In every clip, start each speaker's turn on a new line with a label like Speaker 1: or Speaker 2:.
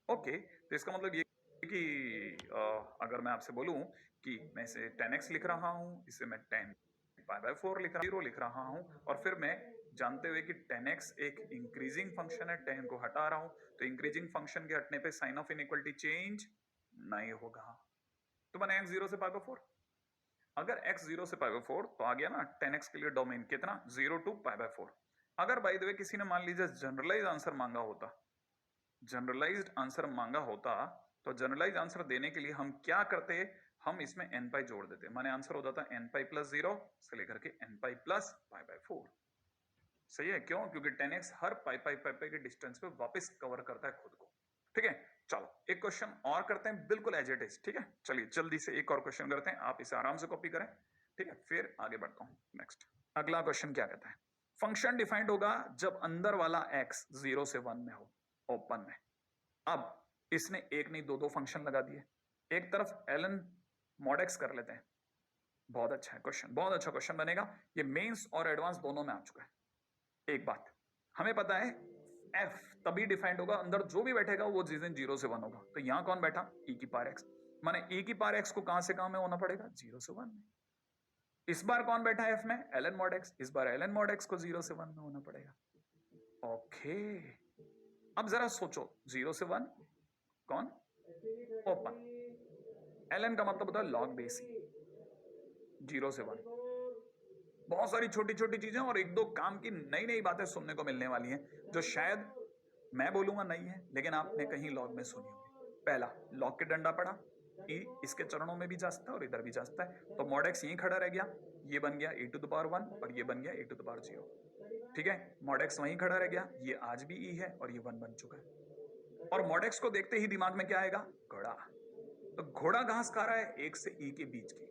Speaker 1: Okay, तो इसका मतलब ये कि अगर मैं आपसे बोलूं कि मैं इसे 10x लिख रहा हूं, इसे मैं 10 पाई बाय 4 लिख रहा हूं, और फिर मैं जानते हुए कि 10x एक इंक्रीजिंग फंक्शन है, 10 को हटा रहा हूं, तो इंक्रीजिंग फंक्शन के हटने पे साइन ऑफ इनइक्वालिटी चेंज नहीं होगा। तो बना x 0 से पाई बाय 4। अगर x 0 से पाई बाय 4 तो आ गया ना 10x के लिए डोमेन कितना, 0 टू पाई बाय 4। अगर बाय द वे किसी ने मान लीजिए जनरलाइज आंसर मांगा होता, जनरलाइज्ड आंसर मांगा होता, तो जनरलाइज आंसर देने के लिए हम क्या करते, हम इसमें n पाई जोड़ देते, माने आंसर हो जाता n पाई प्लस 0 से लेकर के n pi plus pi by 4। सही है, क्यों? क्योंकि 10x हर पाई पाई पाई पाई के डिस्टेंस पे वापस कवर करता है खुद को। ठीक है, चलो एक क्वेश्चन और करते हैं, बिल्कुल एज इट इज। ठीक है, चलिए जल्दी से एक और क्वेश्चन करते हैं, आप इसे आराम से कॉपी करें। ठीक है, फिर आगे बढ़ता हूं। नेक्स्ट अगला क्वेश्चन क्या कहता है, फंक्शन डिफाइंड होगा जब अंदर वाला x 0 से 1 में हो, ओपन में। अब इसने एक नहीं दो दो फंक्शन लगा दिए, एक तरफ ln mod x कर लेते हैं। बहुत अच्छा है क्वेश्चन, बहुत अच्छा क्वेश्चन बनेगा, ये मेंस और एडवांस दोनों में आ चुका है। एक बात हमें पता है, f तभी डिफाइंड होगा अंदर जो भी बैठेगा वो चीजें 0 से 1 होगा। तो यहां कौन बैठा, e की पावर x, माने e की पावर x को कहां से कहां में होना पड़ेगा, 0 से 1 में। इस बार कौन बैठा है f में, ln mod x, इस बार ln mod x को 0 से 1 में होना पड़ेगा। ओके, अब जरा सोचो, 0 से 1 कौन, ओपन, ln का मतलब होता है लॉग बेस, 0 से 1। बहुत सारी छोटी छोटी चीजें और एक दो काम की नई नई बातें सुनने को मिलने वाली हैं, जो शायद मैं बोलूंगा नहीं है, लेकिन आपने कहीं लॉग में सुनी होगी। पहला, लॉग के डंडा पड़ा, ई इसके चरणों में भी जा सकता है और इधर भी जा सकता है, तो मॉड एक्स यहीं खड़ा रह गया, ये बन गया e टू द पावर 1 और ये बन गया e टू द पावर 0। ठीक है, मॉड एक्स वहीं खड़ा रह गया, ये आज भी ई है और ये 1 बन चुका है। और मॉड एक्स को देखते ही दिमाग में क्या आएगा, घोड़ा। तो घोड़ा घास खा रहा है एक से ई के बीच की,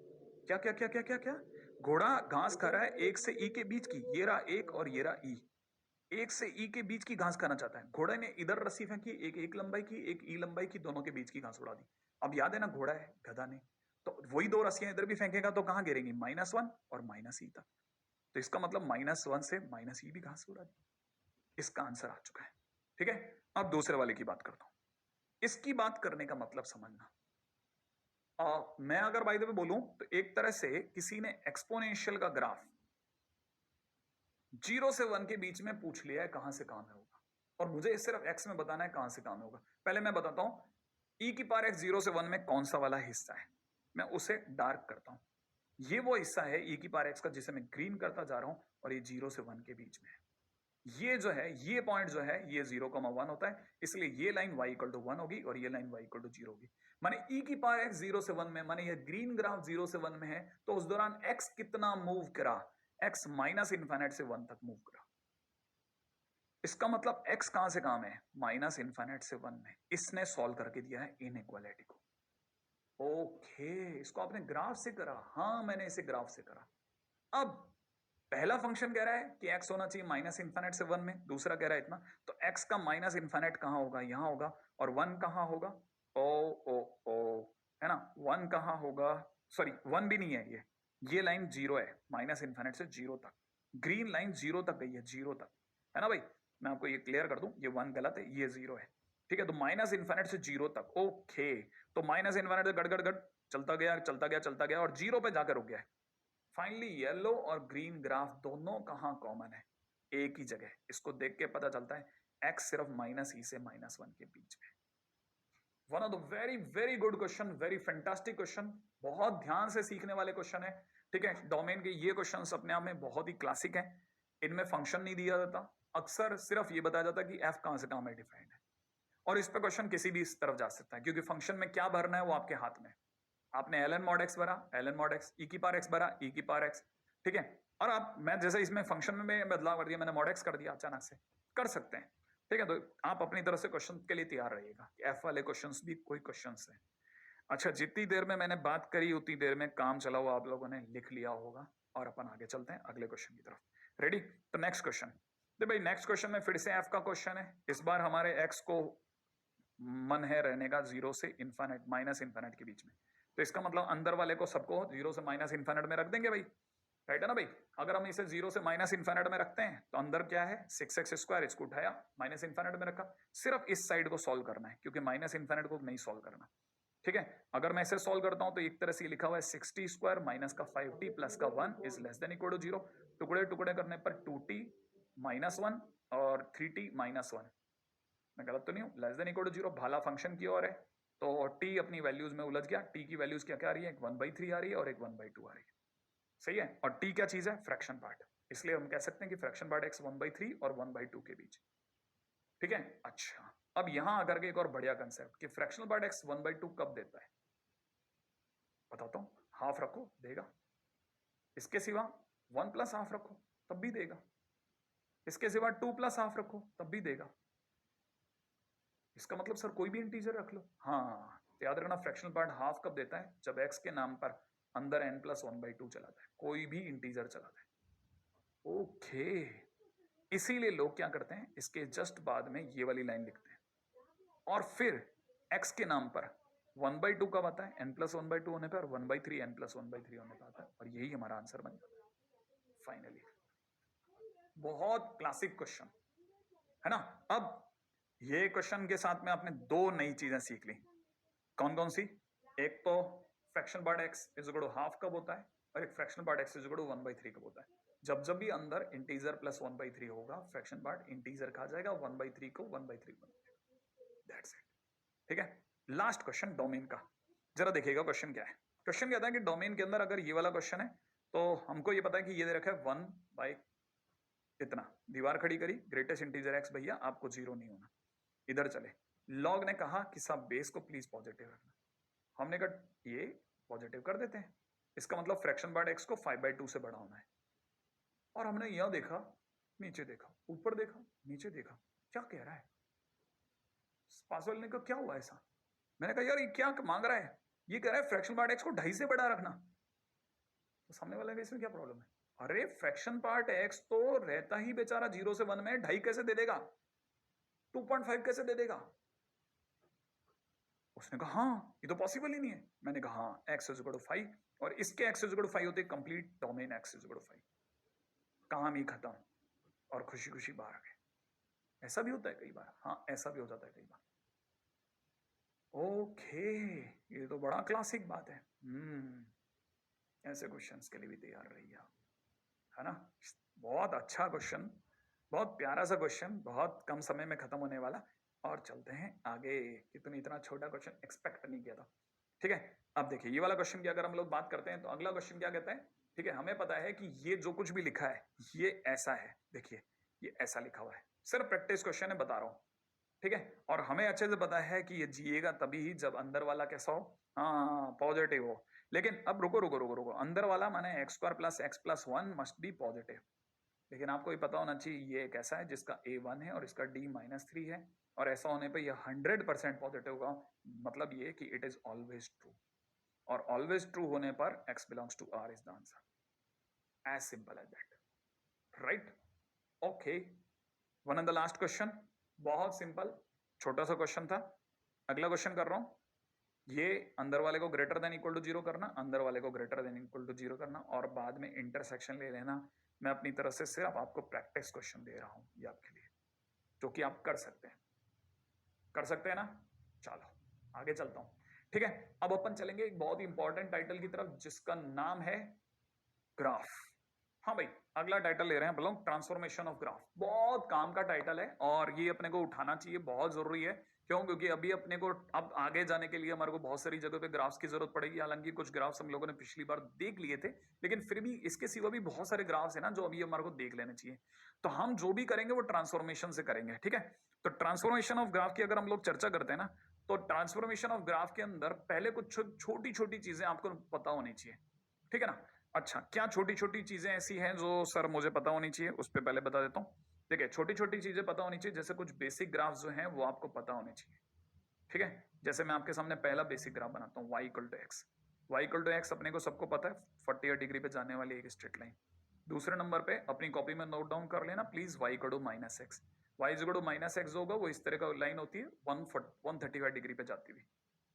Speaker 1: क्या क्या क्या क्या क्या क्या, घोड़ा घास खा रहा है एक से ई के बीच की, ये रहा एक और ये रहा ई, एक से ई के बीच की घास खाना चाहता है। घोड़े ने इधर रस्सी फेंकी, एक लंबाई की एक ई लंबाई की, दोनों के बीच की घास उड़ा दी। अब याद है ना, घोड़ा है, गधा नहीं, तो वही दो रस्सियां इधर भी फेंकेगा तो कहां गिरेंगी, -1 और -e तक। तो इसका मतलब -1 से -e भी घास उड़ा दी। इसका आंसर आ चुका है। ठीक है, अब दूसरे वाले की बात करता हूं। इसकी बात करने का मतलब समझना, मैं अगर बाय द वे बोलूं तो एक तरह से किसी ने एक्सपोनेंशियल का ग्राफ 0 से 1 के बीच में पूछ लिया है कहां से कहां में होगा, और मुझे सिर्फ x में बताना है कहां से कहां में होगा। पहले मैं बताता हूं e की पावर x 0 से 1 में कौन सा वाला हिस्सा है, मैं उसे डार्क करता हूं। ये वो हिस्सा है e की पावर x का जिसे मैं ग्रीन करता जा रहा हूं, और ये 0 से 1 के बीच में है। ये जो है, ये पॉइंट जो है, ये 0,1 होता है, इसलिए ये लाइन y इक्वल टू 1 होगी और ये लाइन y इक्वल टू 0 होगी। माने e की पावर x 0 से 1 में, माने ये ग्रीन ग्राफ 0 से 1 में है, तो उस दौरान x कितना मूव करा, x माइनस इन्फिनिट से 1 तक मूव करा। इसका मतलब x कहां से कहां में है, माइनस इन्फिनिट से 1 में। इसने सॉल्व करके दिया है इनइक्वालिटी को। ओके, इसको आपने ग्राफ से करा, हाँ मैंने इसे ग्राफ से करा। अब पहला फंक्शन कह रहा है कि x होना चाहिए माइनस इन्फिनिट से 1 में, दूसरा कह रहा है इतना, तो x का माइनस इन्फिनिट कहां होगा, यहां होगा, और 1 कहां होगा, ओ ओ ओ, है ना, 1 कहां होगा, सॉरी 1 भी नहीं है, ये लाइन 0 है, माइनस इन्फिनिट से 0 तक, ग्रीन लाइन 0 तक गई है, 0 तक, है ना भाई। मैं आपको ये क्लियर कर दूं, ये 1 गलत है, ये 0 है। ठीक है, तो माइनस इन्फिनिट से 0 तक, ओके, तो माइनस इन्फिनिट से गड़ गड़ गड़ चलता गया चलता गया चलता गया और 0 पे जाकर रुक गया है। फाइनली येलो और ग्रीन ग्राफ दोनों कहां कॉमन है, एक ही जगह। इसको देख के पता चलता है x सिर्फ -e से -1 के बीच में। One of the very very good question, very fantastic question, बहुत ध्यान से सीखने वाले क्वेश्चन है। ठीक है, डोमेन के ये क्वेश्चन अपने आप में बहुत ही क्लासिक है। इनमें फंक्शन नहीं दिया जाता, अक्सर सिर्फ ये बताया जाता कि f कहां से कहां में डिफाइंड है, और इस पर क्वेश्चन किसी भी इस तरफ जा सकता है, क्योंकि फंक्शन में क्या भरना है वो आपके हाथ में। आपने ln mod x भरा, ln mod x, e की पावर x भरा, e की पावर x। ठीक है, और आप, मैं जैसे इसमें फंक्शन में बदलाव कर दिया, मैंने mod x कर दिया अचानक से, कर सकते हैं। ठीक है, तो आप अपनी तरफ से क्वेश्चन के लिए तैयार रहिएगा कि f वाले क्वेश्चंस भी कोई क्वेश्चंस हैं। अच्छा, जितनी देर में मैंने बात करी उतनी देर में काम चला हुआ आप लोगों ने लिख लिया होगा, और अपन आगे चलते हैं अगले क्वेश्चन की तरफ। रेडी? तो नेक्स्ट क्वेश्चन, तो भाई नेक्स्ट क्वेश्चन में फिर से एफ का क्वेश्चन है। इस बार हमारे एक्स को मन है रहने का जीरो से इन्फिनिट माइनस इन्फिनिट के बीच में, तो इसका मतलब अंदर वाले को सबको जीरो से माइनस इन्फिनिट में रख देंगे भाई, राइट है ना भाई। अगर हम इसे जीरो से माइनस इन्फिनिट में रखते हैं तो अंदर क्या है 6x², इसको उठाया माइनस इन्फिनिट में रखा, सिर्फ इस साइड को सॉल्व करना है क्योंकि माइनस इन्फिनिट को नहीं सॉल्व करना, ठीक है। अगर मैं इसे सॉल्व करता हूं तो एक तरह से लिखा हुआ है 60² माइनस का 5t प्लस का 1 is less than equal to 0। टुकड़े टुकड़े करने पर 2t माइनस 1 और 3t माइनस 1, मैं गलत तो नहीं हूं, लेस देन इक्वल टू 0। भाला फंक्शन की ओर है तो t अपनी वैल्यूज में उलझ गया, t की वैल्यूज क्या क्या आ रही है, एक 1/3 आ रही है और एक 1/2 आ रही है, सही है। और t क्या चीज है, फ्रैक्शन पार्ट, इसलिए हम कह सकते हैं कि फ्रैक्शन पार्ट x 1/3 और 1/2 के बीच, ठीक है। अच्छा, अब यहां आकर के एक और बढ़िया कंसेप्ट कि फ्रैक्शनल पार्ट x 1/2 कब देता है, बताता हूं। हाफ रखो देगा, इसके सिवा 1 प्लस हाफ रखो तब भी देगा, इसके सिवा 2 प्लस हाफ रखो तब भी देगा। इसका मतलब सर कोई भी इंटीजर रख लो, हाँ तो याद रखना फ्रैक्शनल पार्ट हाफ कब देता है, जब x के नाम पर अंदर n+1/2 चलाता है, कोई भी इंटीजर चलाता है, ओके। इसीलिए लोग क्या करते हैं, इसके जस्ट बाद में ये वाली लाइन लिखते हैं और फिर x के नाम पर 1/2 कब आता है, n+1/2 होने पर, और 1/3 n+1/3 होने पर आता है, और यही हमारा आंसर बन जाता है फाइनली। बहुत क्लासिक क्वेश्चन है ना। अब ये क्वेश्चन के साथ में आपने दो नई चीजें सीख ली, कौन कौन सी, एक तो fraction part x is equal to half कब होता है, और एक fraction part x is equal to 1/3 कब होता है। जब जब भी अंदर इंटीजर प्लस 1/3 होगा, फ्रैक्शन पार्ट इंटीजर खा जाएगा, 1/3 को 1/3 बन जाएगा, दैट्स इट, ठीक है। लास्ट क्वेश्चन डोमेन का, जरा देखिएगा क्वेश्चन क्या है। क्वेश्चन कहता है कि डोमेन के अंदर अगर ये वाला क्वेश्चन है तो हमको ये पता है कि ये दे रखा है 1 बाई इतना, दीवार खड़ी करी, ग्रेटेस्ट इंटीजर x भैया आपको जीरो नहीं होना, इधर चले। लॉग ने कहा कि सब बेस को प्लीज पॉजिटिव रखना, हमने कहा ये पॉजिटिव कर देते हैं, इसका मतलब फ्रैक्शन पार्ट x को 5/2 से बड़ा होना है। और हमने यह देखा, नीचे देखा, ऊपर देखा, नीचे देखा, क्या कह रहा है पासवाल ने कहा क्या हुआ ऐसा, मैंने कहा यार ये क्या मांग रहा है, ये कह रहा है फ्रैक्शन पार्ट x को 2.5 से बड़ा रखना, तो सामने वाले का इसमें क्या प्रॉब्लम है, अरे फ्रैक्शन पार्ट x तो रहता ही बेचारा 0 से 1 में, 2.5 कैसे दे देगा, 2.5 कैसे दे देगा। उसने कहा हाँ ये तो पॉसिबल ही नहीं है, मैंने कहा हाँ x इज इक्वल टू 5 और इसके x इज इक्वल टू 5 होते complete domain x is equal to 5, कहानी खत्म और खुशी खुशी बाहर आ गए। ऐसा भी होता है कई बार, हाँ ऐसा भी हो जाता है कई बार। ओके, ये तो बड़ा क्लासिक बात है। ऐसे क्वेश्चंस के लिए भी तैयार रहिए आप, है ना। बहुत अच्छा क्वेश्चन, बहुत प्यारा सा क्वेश्चन, बहुत कम समय में खत्म होने वाला। और चलते हैं आगे, कि तुमने इतना छोटा क्वेश्चन एक्सपेक्ट नहीं किया था, ठीक है। अब देखिए ये वाला क्वेश्चन की अगर हम लोग बात करते हैं तो अगला क्वेश्चन क्या कहता है, ठीक है। हमें पता है कि ये जो कुछ भी लिखा है ये ऐसा है, देखिए ये ऐसा लिखा हुआ है, सिर्फ प्रैक्टिस क्वेश्चन है बता रहा हूं, ठीक है। और हमें अच्छे से पता है कि ये जिएगा तभी ही जब अंदर वाला कैसा हो, हाँ पॉजिटिव हो। लेकिन अब रुको रुको रुको रुको, अंदर वाला माने x² plus x plus 1 must be positive, लेकिन आपको ये पता होना चाहिए ये एक ऐसा है जिसका a1 है और इसका d-3 है, और ऐसा होने पे ये 100% पॉजिटिव होगा, मतलब ये कि इट इज ऑलवेज ट्रू, और ऑलवेज ट्रू होने पर x belongs to r is the answer, as simple as that, right. Okay, one and the last question, बहुत सिंपल छोटा सा क्वेश्चन था। अगला क्वेश्चन कर रहा हूं, ये अंदर वाले को ग्रेटर देन इक्वल टू 0 करना, अंदर वाले को ग्रेटर देन इक्वल टू 0 करना, और बाद में इंटरसेक्शन ले लेना। मैं अपनी तरफ से सिर्फ आपको प्रैक्टिस क्वेश्चन दे रहा हूं ये आपके लिए, जो कि आप कर सकते हैं, कर सकते हैं ना। चलो आगे चलता हूं, ठीक है। अब अपन चलेंगे एक बहुत ही इंपॉर्टेंट टाइटल की तरफ जिसका नाम है ग्राफ। हाँ भाई, अगला टाइटल ले रहे हैं हम लोग, ट्रांसफॉर्मेशन ऑफ ग्राफ। बहुत काम का टाइटल है और ये अपने को उठाना चाहिए, बहुत जरूरी है। क्यों, क्योंकि अभी अपने को अब आगे जाने के लिए हमारे को बहुत सारी जगह पे ग्राफ्स की जरूरत पड़ेगी। हालांकि कुछ ग्राफ्स हम लोगों ने पिछली बार देख लिए थे, लेकिन फिर भी इसके सिवा भी बहुत सारे ग्राफ्स है ना जो अभी हमारे को देख लेने चाहिए। तो हम जो भी करेंगे वो ट्रांसफॉर्मेशन से करेंगे, ठीक है। तो ट्रांसफॉर्मेशन ऑफ ग्राफ की अगर हम लोग चर्चा करते हैं ना, तो ट्रांसफॉर्मेशन ऑफ ग्राफ के अंदर पहले कुछ छोटी छोटी चीजें आपको पता होनी चाहिए, ठीक है ना। अच्छा, क्या छोटी छोटी चीजें ऐसी हैं जो सर मुझे पता होनी चाहिए, उस पर पहले बता देता हूँ। देखिए छोटी छोटी चीजें पता होनी चाहिए, जैसे कुछ बेसिक ग्राफ जो हैं वो आपको पता होने चाहिए, ठीक है। जैसे मैं आपके सामने पहला बेसिक ग्राफ बनाता हूँ, y equal to x. y equal to x अपने को सबको पता है 48 डिग्री पे जाने वाली एक स्ट्रेट लाइन, दूसरे नंबर पे अपनी कॉपी में नोट डाउन कर लेना please, y equal to minus x. Y equal to minus x होगा, वो इस तरह का लाइन होती है 135 डिग्री पे जाती हुई,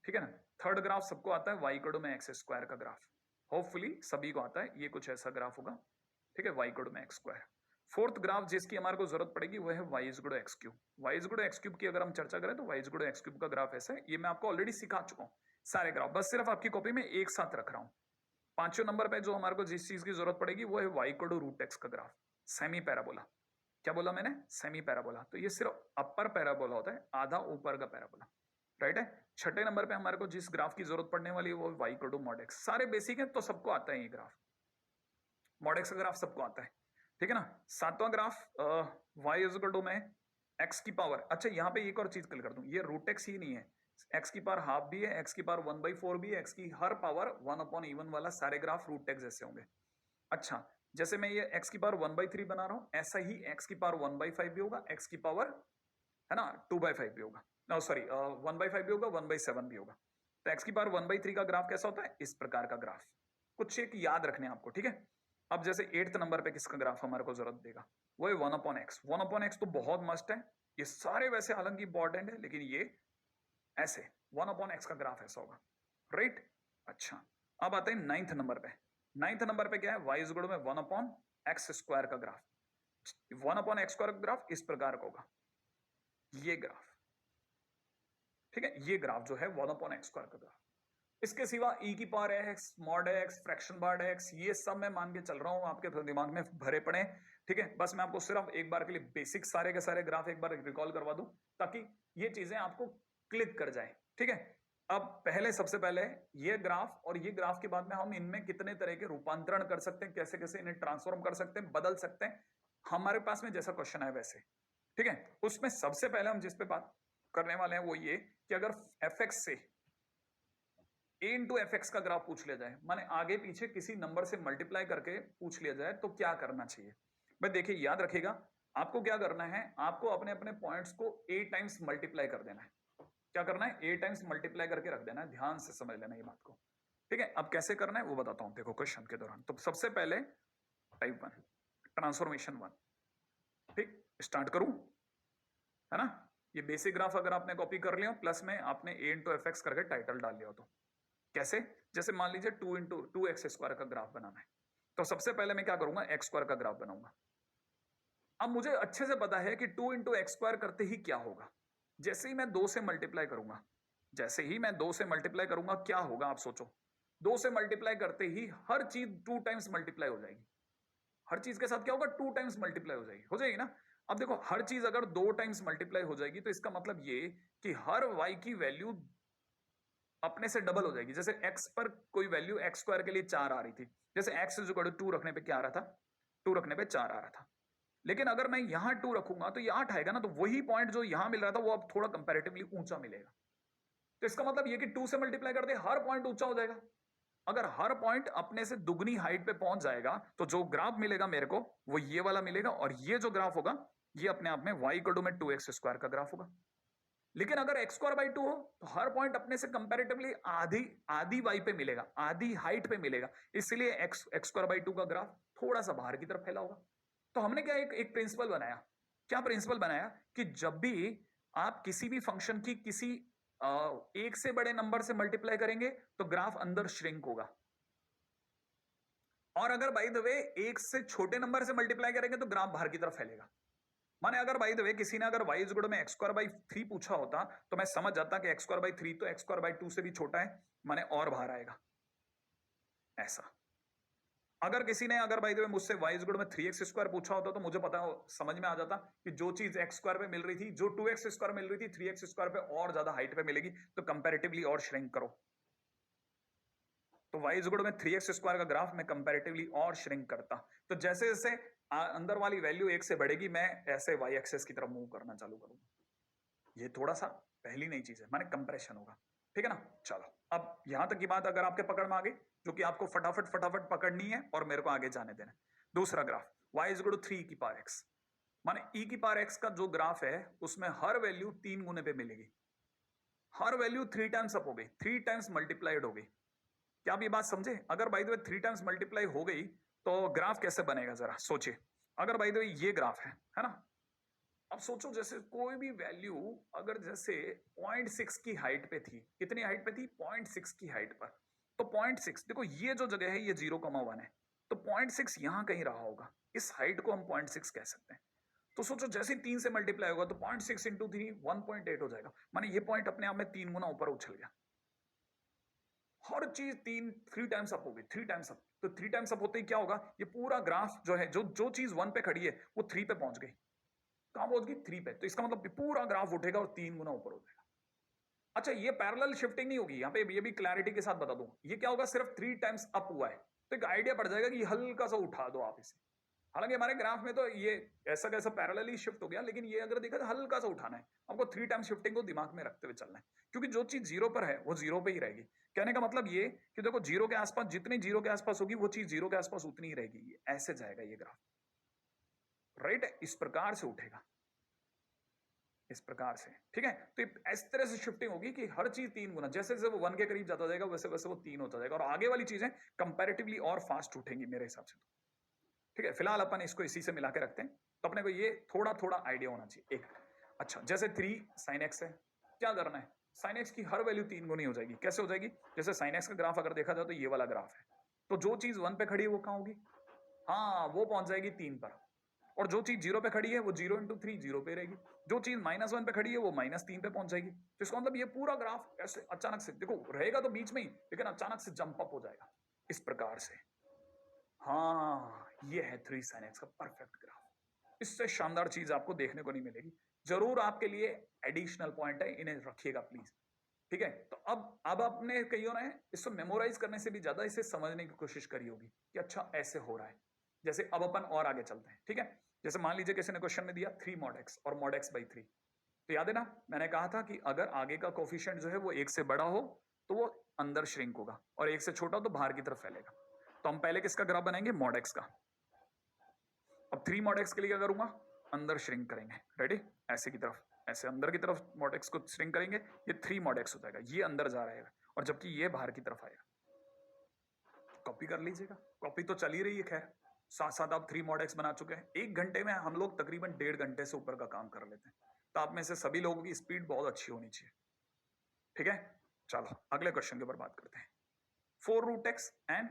Speaker 1: ठीक है ना। थर्ड ग्राफ सबको आता है, y इक्वल टू में एक्स स्क्वायर का ग्राफ, होपफुली सभी को आता है, ये कुछ ऐसा ग्राफ होगा, ठीक है, y इक्वल टू में एक्स स्क्वायर। फोर्थ ग्राफ जिसकी हमारे को जरूरत पड़ेगी वो है y equal to x cube. y equal to x cube की अगर हम चर्चा करें तो y equal to x cube का ग्राफ ऐसा है, ये मैं आपको ऑलरेडी सिखा चुका हूं सारे ग्राफ, बस सिर्फ आपकी कॉपी में एक साथ रख रहा हूं। पांचवें नंबर पे जो हमारे को जिस चीज की जरूरत पड़ेगी वो है y equal to root x का ग्राफ, सेमी पैराबोला। क्या बोला मैंने? Semi parabola. तो ये सिर्फ अपर पैराबोला होता है, आधा ऊपर का पैराबोला, राइट है। छठे नंबर पे हमारे को जिस ग्राफ की जरूरत पड़ने वाली है वो y equal to mod x. सारे बेसिक है तो सबको आता है ये ग्राफ, मॉड एक्स का ग्राफ सबको आता है, ठीक है ना। सातवां graph y is equal to में x की पावर, अच्छा यहाँ पे एक और चीज क्लियर कर दूं, ये रूट एक्स ही नहीं है, x की पावर हाफ भी है, x की पावर 1/4 भी है, x की हर पावर 1/even वाला सारे ग्राफ रूट एक्स जैसे होंगे। अच्छा, जैसे मैं ये x की पावर 1/3 बना रहा हूं, ऐसा ही x की पावर 1/5 भी होगा, x की पावर है ना 2/5 भी होगा, नो सॉरी 1/5 भी होगा, 1/7 भी होगा। तो x की पावर 1/3 का ग्राफ कैसा होता है? इस प्रकार का ग्राफ। कुछ एक याद रखने आपको, ठीक है। अब जैसे 8th नंबर पे किसका ग्राफ हमारे को जरूरत देगा, वो है 1/x। 1/x तो बहुत मस्त है, ये सारे वैसे हालांकि इंपॉर्टेंट है, लेकिन ये ऐसे 1/x का ग्राफ ऐसा होगा, राइट। अच्छा, अब आते हैं 9th नंबर पे। 9th नंबर पे क्या है? y इज इक्वल टू में 1/x स्क्वायर का ग्राफ। 1/x स्क्वायर का ग्राफ इस प्रकार का होगा, ये ग्राफ, ठीक है। ये ग्राफ जो है 1/x स्क्वायर का ग्राफ। इसके सिवा e की power x, mod x, fraction part x, ये सब मैं मान के चल रहा हूं आपके दिमाग में भरे पड़े, ठीक है। बस मैं आपको सिर्फ एक बार के लिए बेसिक सारे के सारे ग्राफ एक बार रिकॉल करवा दूं ताकि ये चीजें आपको क्लिक कर जाए, ठीक है। अब पहले सबसे पहले ये ग्राफ और ये ग्राफ के बाद में हम इनमें कितने तरह के रूपांतरण कर सकते हैं, कैसे कैसे इन्हें ट्रांसफॉर्म कर सकते हैं, बदल सकते हैं, हमारे पास में जैसा क्वेश्चन है वैसे, ठीक है। उसमें सबसे पहले हम जिस पे बात करने वाले हैं वो ये कि अगर fx से a इंटू एफ एक्स का ग्राफ पूछ लिया जाए, माने आगे पीछे किसी नंबर से मल्टीप्लाई करके पूछ लिया जाए, तो क्या करना चाहिए भाई? देखिए याद रखिएगा, आपको क्या करना है, आपको अपने अपने पॉइंट्स को a टाइम्स मल्टीप्लाई कर देना है। क्या करना है? a टाइम्स मल्टीप्लाई करके रख देना है, ध्यान से समझ लेना ये बात को, ठीक है। अब कैसे करना है वो बताता हूं, देखो क्वेश्चन के दौरान। तो सबसे पहले टाइप 1 ट्रांसफॉर्मेशन 1, ठीक, स्टार्ट करूं, है ना। ये बेसिक ग्राफ अगर आपने कॉपी कर लिया प्लस में आपने a इंटू एफ एक्स करके टाइटल डाल लिया, तो कैसे? जैसे मान लीजिए 2 एक्स स्क्वायर का ग्राफ बनाना है, तो सबसे पहले मैं क्या करूंगा, एक्स स्क्वायर का ग्राफ बनाऊंगा। अब मुझे अच्छे से पता है कि 2 इंटू एक्स स्क्वायर करते ही क्या होगा, जैसे ही मैं 2 से मल्टीप्लाई करूंगा, जैसे ही मैं 2 से मल्टीप्लाई करूंगा क्या होगा आप सोचो। 2 से मल्टीप्लाई करते ही हर चीज 2 टाइम्स मल्टीप्लाई हो जाएगी, हर चीज के साथ क्या होगा, 2 टाइम्स मल्टीप्लाई हो जाएगी ना। अब देखो हर चीज अगर 2 टाइम्स मल्टीप्लाई हो जाएगी तो इसका मतलब ये कि हर y की वैल्यू अपने से डबल हो जाएगी। जैसे x पर कोई वैल्यू एक्स स्क्वायर के लिए 4 आ रही थी, जैसे x इज इक्वल टू 2 रखने पे क्या आ रहा था, 2 रखने पे 4 आ रहा था। लेकिन अगर मैं यहां 2 रखूंगा तो ये 8 आएगा ना, तो वही पॉइंट जो यहां मिल रहा था वो अब थोड़ा कंपैरेटिवली ऊंचा मिलेगा। तो इसका मतलब ये कि 2 से मल्टीप्लाई करते हर पॉइंट ऊंचा हो जाएगा। अगर हर पॉइंट अपने से दुगनी हाइट पे पहुंच जाएगा तो जो ग्राफ मिलेगा मेरे को वो ये वाला मिलेगा, और ये जो ग्राफ होगा ये अपने आप में y इक्वल टू में 2x स्क्वायर का ग्राफ होगा। लेकिन अगर x स्क्वायर बाई 2 हो तो हर पॉइंट अपने से कंपैरेटिवली आधी आधी y पे मिलेगा, आधी हाइट पे मिलेगा, इसलिए x स्क्वायर बाई 2 का ग्राफ थोड़ा सा बाहर की तरफ फैला होगा। तो हमने क्या एक प्रिंसिपल बनाया, क्या प्रिंसिपल बनाया कि जब भी आप किसी भी फंक्शन की किसी एक से बड़े नंबर से मल्टीप्लाई करेंगे तो ग्राफ अंदर श्रिंक होगा, और अगर बाय द वे एक से छोटे नंबर से मल्टीप्लाई करेंगे तो ग्राफ बाहर की तरफ फैलेगा। माने अगर बाय द वे किसी ने अगर y इज इक्वल टू में एक्स स्क्वायर बाई 3 पूछा होता तो मैं समझ जाता कि एक्स स्क्वायर बाई 3 तो एक्स स्क्वायर बाई 2 से भी छोटा है, माने और बाहर आएगा ऐसा। अगर किसी ने अगर बाय द वे मुझसे y इज इक्वल टू में 3x स्क्वायर पूछा होता तो मुझे पता समझ में आ जाता कि जो चीज एक्स स्क्वायर पे मिल रही थी, जो 2x स्क्वायर मिल रही थी, 3x स्क्वायर पे और ज्यादा हाइट पे मिलेगी, तो कंपैरेटिवली और श्रिंक करो। तो y इज इक्वल टू में 3x स्क्वायर का ग्राफ मैं कंपैरेटिवली और श्रिंक करता। तो जैसे जैसे अंदर वाली वैल्यू 1 से बढ़ेगी मैं ऐसे y एक्सेस की तरफ मूव करना चालू करूंगा। ये थोड़ा सा पहली नई चीज है, माने कंप्रेशन होगा, ठीक है ना। चलो अब यहां तक की बात अगर आपके पकड़ में आ गई, जो कि आपको फटाफट फटाफट पकड़नी है और मेरे को आगे जाने देना। दूसरा graph y is equal to 3 की पावर x, माने e की पावर x का जो ग्राफ है उसमें हर वैल्यू 3 गुने पे मिलेगी, हर वैल्यू 3 टाइम्स अप हो गई, 3 टाइम्स मल्टीप्लाइड हो गई। क्या आप ये बात समझे? अगर by the way 3 times multiply हो गई तो ग्राफ कैसे बनेगा जरा सोचिए। अगर बाय द वे ये ग्राफ है ना, अब सोचो जैसे कोई भी वैल्यू अगर जैसे 0.6 की हाइट पे थी, कितनी हाइट पे थी, 0.6 की हाइट पर, तो 0.6 देखो ये जो जगह है ये 0,1 है, तो 0.6 यहां कहीं रहा होगा, इस हाइट को हम 0.6 कह सकते हैं। तो सोचो जैसे 3 से मल्टीप्लाई होगा तो 0.6 इंटू 3 1.8 हो जाएगा, माने ये पॉइंट अपने आप में 3 गुना ऊपर उछल गया। हर चीज 3 टाइम्स अप होगी, 3 टाइम्स अप। तो 3 टाइम्स अप होते ही क्या होगा, ये पूरा ग्राफ जो है, जो जो चीज 1 पे खड़ी है वो 3 पे पहुंच गई। कहां पहुंच गई, 3 पे। तो इसका मतलब पूरा ग्राफ उठेगा और 3 गुना ऊपर हो जाएगा। अच्छा ये पैरेलल शिफ्टिंग नहीं होगी, यहाँ पे ये भी क्लैरिटी के साथ बता दूं, ये क्या होगा, सिर्फ 3 टाइम्स अप हुआ है, तो एक आइडिया पड़ जाएगा कि हल्का सा उठा दो आप इसे। हालांकि हमारे ग्राफ में तो ये ऐसा कैसा पैरेलली शिफ्ट हो गया, लेकिन ये अगर देखा तो हल्का सा उठाना है आपको, 3 टाइम्स शिफ्टिंग को दिमाग में रखते हुए चलना है, क्योंकि जो चीज 0 पर है वो 0 पे ही रहेगी। कहने का मतलब ये कि देखो 0 के आसपास, जितनी 0 के आसपास होगी वो चीज 0 के आसपास उतनी ही रहेगी, ये ऐसे जाएगा ये ग्राफ, राइट, इस प्रकार से उठेगा, इस प्रकार से, ठीक है। तो इस तरह से शिफ्टिंग होगी कि हर चीज 3 गुना, जैसे जैसे वो 1 के करीब जाता जाएगा वैसे वैसे वो 3 होता जाएगा, और आगे वाली चीजें कंपैरेटिवली और फास्ट उठेंगी मेरे हिसाब से तो, ठीक है। फिलहाल अपन इसको इसी से मिला के रखते हैं, तो अपने को ये थोड़ा थोड़ा आइडिया होना चाहिए एक। अच्छा जैसे 3 sin x है, क्या करना है, sin x की हर वैल्यू 3 गुनी हो जाएगी। कैसे हो जाएगी, जैसे sin x का ग्राफ अगर देखा जाए तो ये वाला ग्राफ है, तो जो चीज 1 पे खड़ी है वो कहां होगी, हाँ वो पहुंच जाएगी 3 पर, और जो चीज 0 पे खड़ी है वो 0 इंटू 3 0 पे रहेगी, जो चीज -1 पे खड़ी है वो -3 पे पहुंच जाएगी। तो इसका मतलब ये पूरा ग्राफ ऐसे अचानक से, देखो रहेगा तो बीच में ही, लेकिन अचानक से जंप अप हो जाएगा इस प्रकार से। हाँ ये है 3 sin x का परफेक्ट ग्राफ, इससे शानदार चीज आपको देखने को नहीं मिलेगी। जरूर आपके लिए एडिशनल पॉइंट है, इन्हें रखिएगा प्लीज, ठीक है। तो अब आपने कईयों ने इसको मेमोराइज करने से भी ज्यादा इसे समझने की कोशिश करी होगी कि अच्छा ऐसे हो रहा है। जैसे अब अपन और आगे चलते हैं, ठीक है। जैसे मान लीजिए किसी ने क्वेश्चन में दिया 3 mod x और mod x by 3, तो याद है ना मैंने कहा था कि अगर आगे का कोफिशिएंट जो है वो 1 से बड़ा हो तो वो अंदर श्रिंक होगा, और 1 से छोटा हो तो बाहर की तरफ फैलेगा। तो हम पहले किसका ग्राफ बनाएंगे, mod x का। अब 3 mod x के लिए क्या करूंगा, अंदर श्रिंक करेंगे, रेडी, ऐसे की तरफ, ऐसे अंदर की तरफ mod x को श्रिंक करेंगे, ये 3 mod x हो जाएगा, ये अंदर जा रहेगा, और जबकि ये बाहर की तरफ आएगा। कॉपी कर लीजिएगा, कॉपी तो चल ही रही है, खैर साथ साथ आप 3 mod x बना चुके हैं। 1 घंटे में हम लोग तकरीबन 1.5 घंटे से ऊपर का काम कर लेते हैं, तो आप में से सभी लोगों की स्पीड बहुत अच्छी होनी चाहिए, ठीक है। चलो अगले क्वेश्चन के ऊपर बात करते हैं, 4 root x and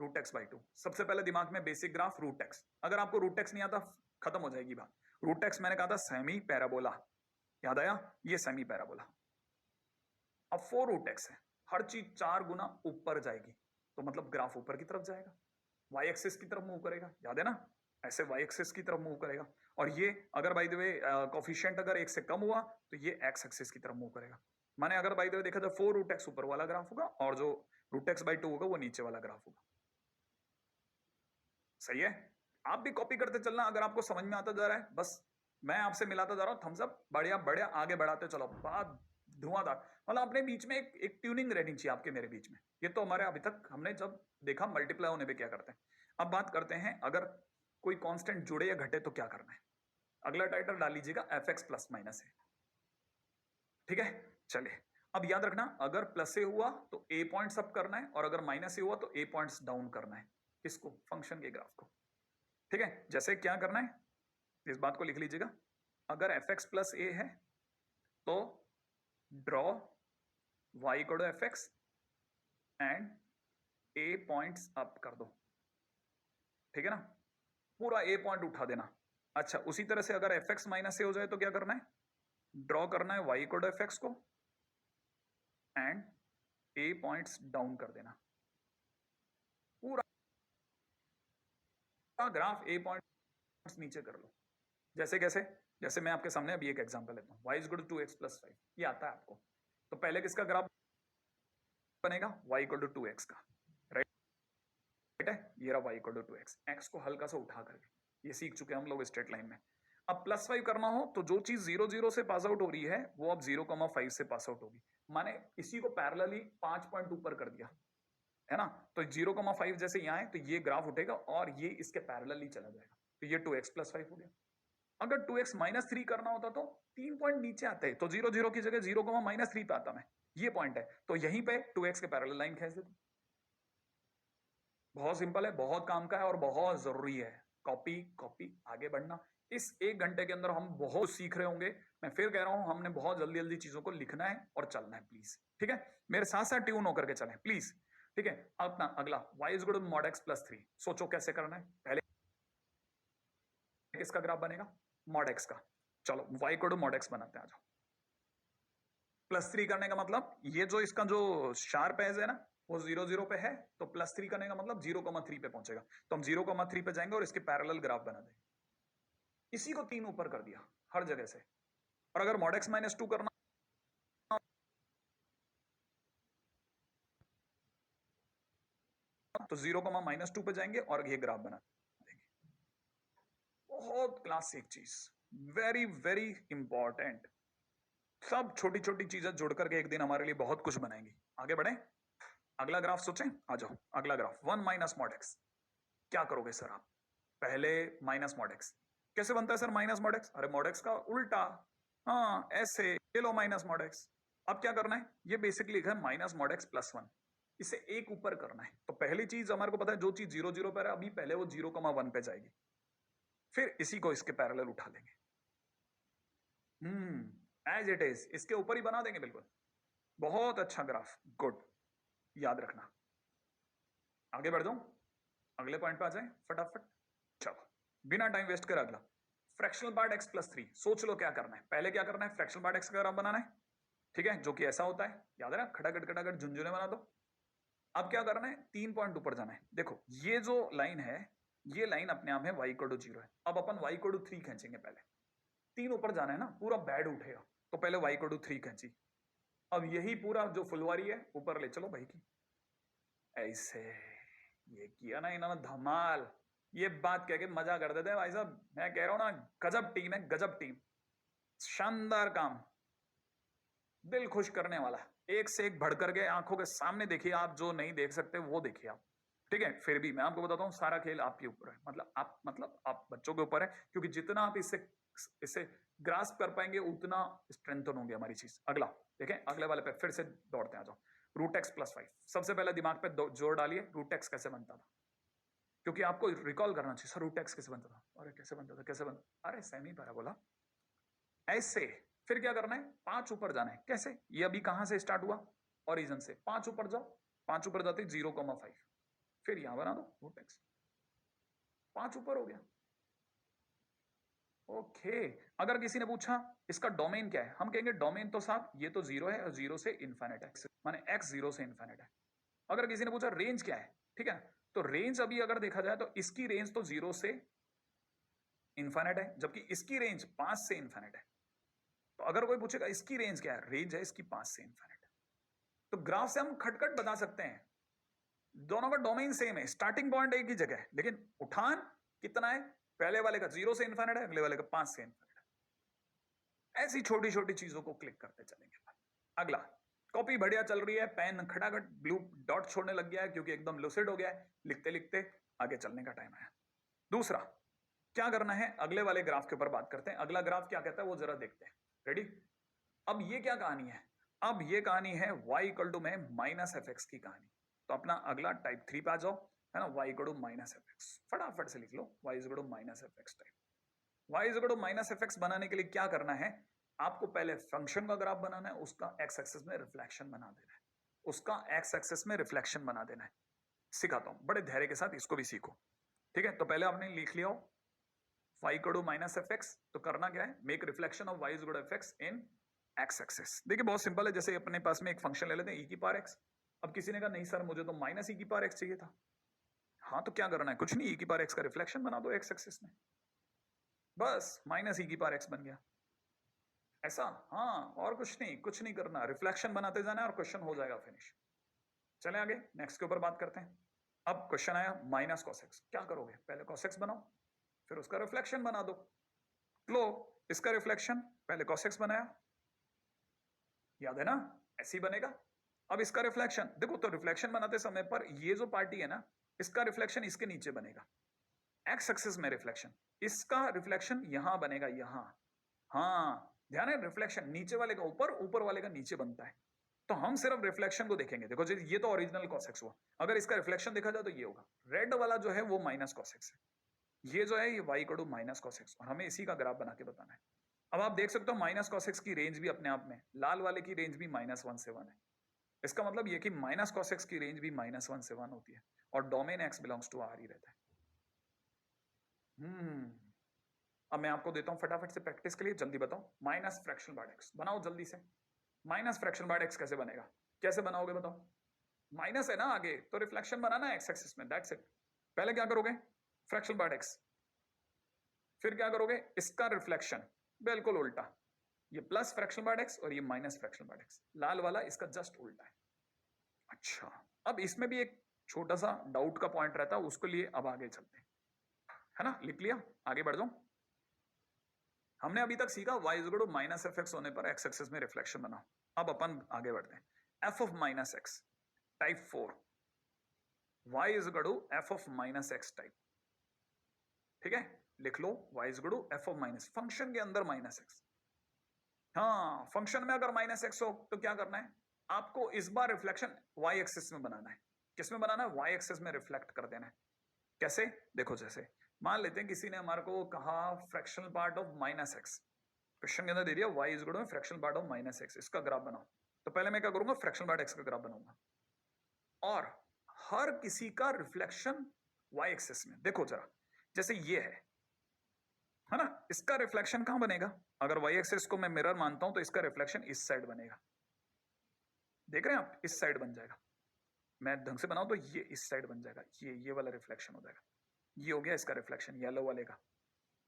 Speaker 1: root x by 2। सबसे पहले दिमाग में बेसिक ग्राफ रूट एक्स, अगर आपको रूट एक्स नहीं आता खत्म हो जाएगी बात। रूट एक्स मैंने कहा था सेमी पैराबोला, याद आया, ये सेमी पैराबोला। अब 4 रूट एक्स है, हर चीज 4 गुना ऊपर जाएगी, तो मतलब ग्राफ ऊपर की तरफ जाएगा, वाई एक्सिस की तरफ मूव करेगा, याद है ना, ऐसे वाई एक्सिस की तरफ मूव करेगा। और ये अगर बाय द वे कोफिशिएंट अगर 1 से कम हुआ तो ये एक्स एक्सिस की तरफ मूव करेगा। माने अगर बाय द वे देखा जाए 4 रूट एक्स ऊपर वाला ग्राफ होगा, और जो रूट एक्स बाई 2 होगा वो नीचे वाला ग्राफ होगा। सही है, आप भी कॉपी करते चलना अगर आपको समझ में आता जा रहा है, बस मैं आपसे मिलाता जा रहा हूं, थम्स अप, बढ़िया बढ़िया आगे बढ़ाते चलो, बात धुआंधार, मतलब अपने बीच में एक ट्यूनिंग रहनी चाहिए आपके मेरे बीच में। ये तो हमारे अभी तक हमने जब देखा मल्टीप्लाई होने पे क्या करते हैं। अब बात करते हैं अगर कोई कांस्टेंट जुड़े या घटे तो क्या करना है। अगला टाइटल डाल लीजिएगा एफ एक्स प्लस माइनस है, ठीक है। चलिए अब याद रखना, अगर प्लस से हुआ तो ए पॉइंट्स अप करना है, और अगर माइनस से हुआ तो ए पॉइंट्स डाउन करना है, इसको फंक्शन के ग्राफ को, ठीक है। जैसे क्या करना है, इस बात को लिख लीजिएगा, अगर एफ एक्स प्लस ए है तो draw y equal to F x and a points up कर दो, ठीक है ना, पूरा ए पॉइंट उठा देना। अच्छा उसी तरह से अगर एफ एक्स माइनस से हो जाए तो क्या करना है, ड्रॉ करना है y equal to F x को एंड ए पॉइंट्स डाउन कर देना, पूरा ग्राफ ए पॉइंट्स नीचे कर लो। जैसे कैसे, जैसे मैं आपके सामने अभी एक एग्जांपल लेता हूं, y is equal to 2x plus 5, ये आता है आपको, तो पहले किसका ग्राफ बनेगा, y इक्वल टू 2x का, राइट है, ये रहा y equal to 2x, x को हल्का सा उठा करके, ये सीख चुके हैं हम लोग स्ट्रेट लाइन में। अब प्लस 5 करना हो तो जो चीज 0 0 से पास आउट हो रही है वो अब 0,5 से पास आउट होगी, माने इसी को पैरेलली 5 पॉइंट ऊपर कर दिया है ना, तो 0,5 जैसे यहाँ है तो ये ग्राफ उठेगा और ये इसके पैरेलली चला जाएगा, तो ये 2x प्लस 5 हो गया। अगर 2x माइनस 3 करना होता तो 3 पॉइंट नीचे आते हैं, तो 0 0 की जगह 0,-3 पे आता मैं, ये पॉइंट है, तो यहीं पे 2x के पैरेलल लाइन खींच देता, बहुत सिंपल है, बहुत काम का है और बहुत जरूरी है। कॉपी कॉपी, आगे बढ़ना। इस 1 घंटे के अंदर हम बहुत सीख रहे होंगे। मैं फिर कह रहा हूं, हमने बहुत जल्दी जल्दी चीजों को लिखना है और चलना है, प्लीज। ठीक है, मेरे साथ साथ ट्यून होकर के चलें प्लीज। ठीक है, अपना अगला y is good mod x plus 3। सोचो कैसे करना है। पहले किसका ग्राफ बनेगा? मॉड एक्स का। चलो y equal to mod x बनाते हैं, आ जाओ। +3 करने का मतलब ये जो इसका जो शार्प एज है ना, वो 0 0 पे है, तो +3 करने का मतलब 0,3 पे पहुंचेगा। तो हम 0,3 पे जाएंगे और इसके पैरेलल ग्राफ बना देंगे। इसी को 3 ऊपर कर दिया हर जगह से। और अगर मॉड एक्स माइनस 2 करना तो 0,-2 पे जाएंगे और ये ग्राफ बना देंगे। बहुत क्लासिक चीज, वेरी वेरी इंपॉर्टेंट। सब छोटी छोटी चीजें जुड़ करके एक दिन हमारे लिए बहुत कुछ बनाएंगी। आगे बढ़े, अगला ग्राफ सोचें, आ जाओ। अगला ग्राफ 1 माइनस मॉड एक्स। क्या करोगे सर आप? पहले माइनस मॉड एक्स। कैसे बनता है सर माइनस मॉड एक्स? अरे मॉड एक्स का उल्टा। हाँ ऐसे, ये लो माइनस मॉड एक्स। अब क्या करना है? ये बेसिकली लिखा है माइनस मॉड एक्स प्लस 1। इसे एक ऊपर करना है। तो पहली चीज हमारे को पता है, जो चीज 0 0 पर है अभी पहले वो 0,1 पे जाएगी। फिर इसी को इसके पैरेलल उठा लेंगे। एज इट इज इसके ऊपर ही बना देंगे बिल्कुल। बहुत अच्छा ग्राफ, गुड, याद रखना। आगे बढ़ जाऊं, अगले पॉइंट पे आ जाए फटाफट। चलो बिना टाइम वेस्ट कर अगला फ्रैक्शनल पार्ट x प्लस 3। सोच लो क्या करना है। पहले क्या करना है? फ्रैक्शनल पार्ट x का ग्राफ बनाना है। ठीक है, जो कि ऐसा होता है, याद है ना, खटाखट खटाखट झुंझुने बना दो। अब क्या करना है? 3 पॉइंट ऊपर जाना है। देखो ये जो लाइन है, ये लाइन अपने आप में y इक्वल टू 0 है। अब अपन y इक्वल टू 3 खींचेंगे। पहले 3 ऊपर जाना है ना, पूरा बैड उठेगा, तो पहले y इक्वल टू 3 खींची। अब यही पूरा जो फुलवारी है ऊपर ले चलो भाई की। ऐसे ये किया ना इन्होंने धमाल। ये बात कह के मजा कर देते हैं भाई साहब। मैं कह रहा हूं ना, गजब टीम है, गजब टीम। शानदार काम, दिल खुश करने वाला। एक से एक बढ़ करके आंखों के सामने देखिए। आप जो नहीं देख सकते वो देखिए आप। ठीक है, फिर भी मैं आपको बताता हूँ, सारा खेल आपके ऊपर है। मतलब आप बच्चों के ऊपर है, क्योंकि जितना आप इससे इसे ग्रास्प कर पाएंगे उतना स्ट्रेंथन होंगे हमारी चीज। अगला देखें, अगले वाले पे फिर से दौड़ते हैं, आ जाओ। Root x plus 5। सबसे पहले दिमाग पे जोर डालिए, रूट एक्स कैसे बनता था, क्योंकि आपको रिकॉल करना चाहिए। सर रूट एक्स कैसे बनता था? अरे कैसे बनता था, कैसे बनता? अरे सेमी पैराबोला ऐसे। फिर क्या करना है? 5 ऊपर जाना है। कैसे? ये अभी कहां से स्टार्ट हुआ? ओरिजिन से। 5 ऊपर जाओ, 5 ऊपर जाते 0,5। फिर यहां बना दो रूट एक्स। 5 ऊपर हो गया। ओके, अगर किसी ने पूछा इसका डोमेन क्या है, हम कहेंगे डोमेन तो साहब ये तो 0 है और 0 से इन्फिनिट है, माने x 0 से इन्फिनिट है। अगर किसी ने पूछा रेंज क्या है, ठीक है, तो रेंज अभी अगर देखा जाए तो इसकी रेंज तो 0 से इन्फिनिट है, जबकि इसकी रेंज 5 से इन्फिनिट है। तो अगर कोई पूछेगा इसकी रेंज क्या है, रेंज है इसकी 5 से इन्फिनिट। तो ग्राफ से हम खटखट बता सकते हैं, दोनों का डोमेन सेम है, स्टार्टिंग पॉइंट एक ही जगह है, लेकिन उठान कितना है? पहले वाले का 0 से इन्फिनिट है, अगले वाले का 5 से इन्फिनिट है। ऐसी छोटी छोटी चीजों को क्लिक करते चलेंगे। अगला, कॉपी बढ़िया चल रही है, पेन खटाखट ब्लू डॉट छोड़ने लग गया है, क्योंकि एकदम लुसिड हो गया है, लिखते लिखते आगे चलने का टाइम आया। दूसरा क्या करना है, अगले वाले ग्राफ के ऊपर बात करते हैं। अगला ग्राफ क्या कहता है वो जरा देखते हैं। रेडी? अब ये क्या कहानी है? अब ये कहानी है y इक्वल टू में माइनस एफ एक्स की कहानी। तो अपना अगला टाइप 3 पे आ जाओ, है ना, y equal to minus f x. फटाफट से लिख लो y equal to minus f x type. y equal to minus f x बनाने के लिए क्या करना है? आपको पहले फंक्शन का ग्राफ बनाना है, उसका एक्स एक्सिस में रिफ्लेक्शन बना देना है, उसका एक्स एक्सिस में रिफ्लेक्शन बना देना है। सिखाता हूं, बड़े धैर्य के साथ इसको भी सीखो। ठीक है, तो पहले आपने लिख लिया y equal to minus f x. तो करना क्या है? Make reflection of y equal to F x in x axis. देखिए बहुत सिंपल है, जैसे अपने पास में एक फंक्शन ले लेते हैं e की पावर x। अब किसी ने कहा नहीं सर मुझे तो माइनस e की पावर x चाहिए था। हाँ तो क्या करना है? कुछ नहीं, e की पावर x का रिफ्लेक्शन बना दो एक्स एक्सिस में, बस माइनस e की पावर x बन गया। ऐसा? हाँ, और कुछ नहीं, कुछ नहीं करना, रिफ्लेक्शन बनाते जाना है और क्वेश्चन हो जाएगा फिनिश। चले आगे, नेक्स्ट के ऊपर बात करते हैं। अब क्वेश्चन आया माइनस cos x। क्या करोगे? पहले cos x बनाओ, फिर उसका रिफ्लेक्शन बना दो। लो, इसका रिफ्लेक्शन पहले cos x बनाया, याद है ना, ऐसे ही बनेगा। अब इसका रिफ्लेक्शन देखो, तो रिफ्लेक्शन बनाते समय पर ये जो पार्टी है ना, इसका रिफ्लेक्शन इसके नीचे बनेगा, एक्स एक्सिस में रिफ्लेक्शन। इसका रिफ्लेक्शन यहां बनेगा, यहां। हाँ ध्यान है, रिफ्लेक्शन नीचे वाले का ऊपर, ऊपर वाले का नीचे बनता है। तो हम सिर्फ रिफ्लेक्शन को देखेंगे। देखो जी, ये तो ओरिजिनल cos x हुआ। अगर इसका रिफ्लेक्शन देखा जाए तो ये होगा। रेड वाला जो है वो माइनस cos x है। ये जो है ये y equal to minus cos x, और हमें इसी का ग्राफ बना के बताना है। अब आप देख सकते हो माइनस cos x की रेंज भी अपने आप में, लाल वाले की रेंज भी -1 से 1 है। इसका मतलब ये कि माइनस cos x की रेंज भी -1 से 1 होती है, और domain x belongs to R ही रहता है। अब मैं आपको देता हूं फटाफट से प्रैक्टिस के लिए, जल्दी बताओ। माइनस फ्रैक्शन बार x बनाओ जल्दी से। माइनस फ्रैक्शन बार x कैसे बनेगा? कैसे बनाओगे बताओ? माइनस है ना आगे, तो रिफ्लेक्शन बनाना है एक्स एक्सिस में, दैट्स इट। पहले क्या करोगे? फ्रैक्शन बार x, फिर क्या करोगे? इसका रिफ्लेक्शन, बिल्कुल उल्टा। ये प्लस फ्रैक्शन बार x और ये माइनस फ्रैक्शन बार x। लाल वाला इसका जस्ट उल्टा है। अच्छा, अब इसमें भी एक छोटा सा डाउट का पॉइंट रहता है, उसके लिए अब आगे चलते हैं, है ना? लिख लिया, आगे बढ़ जाओ। हमने अभी तक सीखा y is equal to minus f x होने पर x एक्सिस में रिफ्लेक्शन बनाओ। अब अपन आगे बढ़ते हैं। f of minus x type 4, y is equal to f of minus x type. ठीक है, लिख लो y is equal to f of minus, function के अंदर माइनस एक्स। हाँ, फंक्शन में अगर माइनस एक्स हो तो क्या करना है आपको? इस बार रिफ्लेक्शन y एक्सिस में बनाना है। किस में बनाना है? y एक्सिस में रिफ्लेक्ट कर देना है। कैसे? देखो, जैसे मान लेते हैं किसी ने हमारे को कहा fractional part of minus x, question के अंदर दे दिया y is equal to fractional part of minus x, इसका ग्राफ बनाओ। तो पहले मैं क्या करूंगा? फ्रैक्शनल पार्ट x का ग्राफ बनाऊंगा, और हर किसी का रिफ्लेक्शन y एक्सिस में। देखो जरा, जैसे ये है ना, इसका रिफ्लेक्शन कहां बनेगा? अगर y एक्सिस को मैं मिरर मानता हूं तो इसका रिफ्लेक्शन इस साइड बनेगा। देख रहे हैं आप? इस साइड बन जाएगा। मैं ढंग से बनाऊं तो ये इस साइड बन जाएगा, ये वाला रिफ्लेक्शन हो जाएगा। ये हो गया इसका रिफ्लेक्शन, येलो वाले का।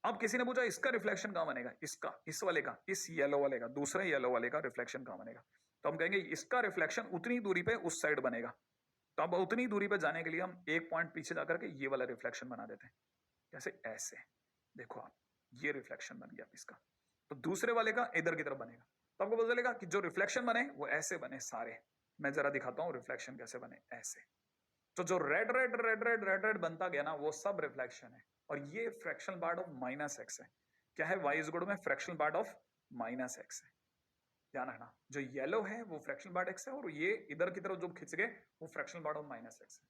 Speaker 1: अब किसी ने पूछा इसका रिफ्लेक्शन कहां बनेगा? इसका, इस वाले का, इस येलो वाले का, दूसरे येलो वाले का रिफ्लेक्शन कहां बनेगा? तो हम कहेंगे इसका रिफ्लेक्शन उतनी दूरी पे उस साइड बनेगा। तो अब उतनी दूरी पे जाने के लिए हम एक पॉइंट पीछे जाकर के ये वाला रिफ्लेक्शन बना देते हैं। जैसे ऐसे, देखो आप, ये रिफ्लेक्शन बन गया इसका। तो दूसरे वाले का इधर की तरफ बनेगा। तो आपको पता चलेगा कि जो रिफ्लेक्शन बने वो ऐसे बने सारे। मैं जरा दिखाता हूं रिफ्लेक्शन कैसे बने, ऐसे। तो जो red red red red red red बनता गया ना, वो सब रिफ्लेक्शन है। और ये fractional part of minus x है। क्या है? y इज इक्वल टू में fractional part of minus x है। ध्यान रखना, जो येलो है वो फ्रैक्शनल पार्ट एक्स है, और ये इधर की तरफ जो खिंच गए वो fractional part of minus x है।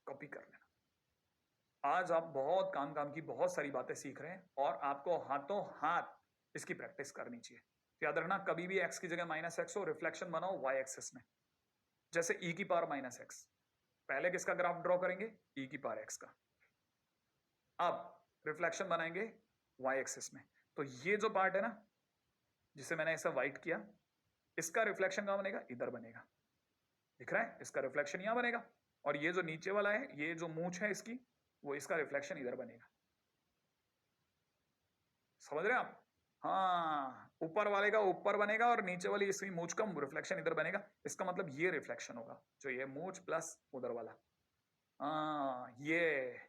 Speaker 1: कॉपी कर लेना। आज आप बहुत काम काम की बहुत सारी बातें सीख रहे हैं, और आपको हाथों हाथ इसकी प्रैक्टिस करनी चाहिए। तो याद रखना, कभी भी x की जगह माइनस एक्स हो, रिफ्लेक्शन बनाओ y एक्सिस में। जैसे e की पावर माइनस एक्स, पहले किसका ग्राफ ड्रॉ करेंगे? e की पावर x का। अब रिफ्लेक्शन बनाएंगे y एक्सिस में। तो ये जो पार्ट है ना, जिसे मैंने ऐसा व्हाइट किया, इसका रिफ्लेक्शन कहां बनेगा? इधर बनेगा। दिख रहा है? इसका रिफ्लेक्शन यहां बनेगा। और ये जो नीचे वाला है, ये जो मूंछ है इसकी, वो इसका रिफ्लेक्शन इधर बनेगा। समझ रहे हैं आप? हाँ, ऊपर वाले का ऊपर बनेगा और नीचे वाली इसकी मूंछ का रिफ्लेक्शन इधर बनेगा। इसका मतलब ये रिफ्लेक्शन होगा, जो ये मूंछ प्लस उधर वाला। हाँ, ये।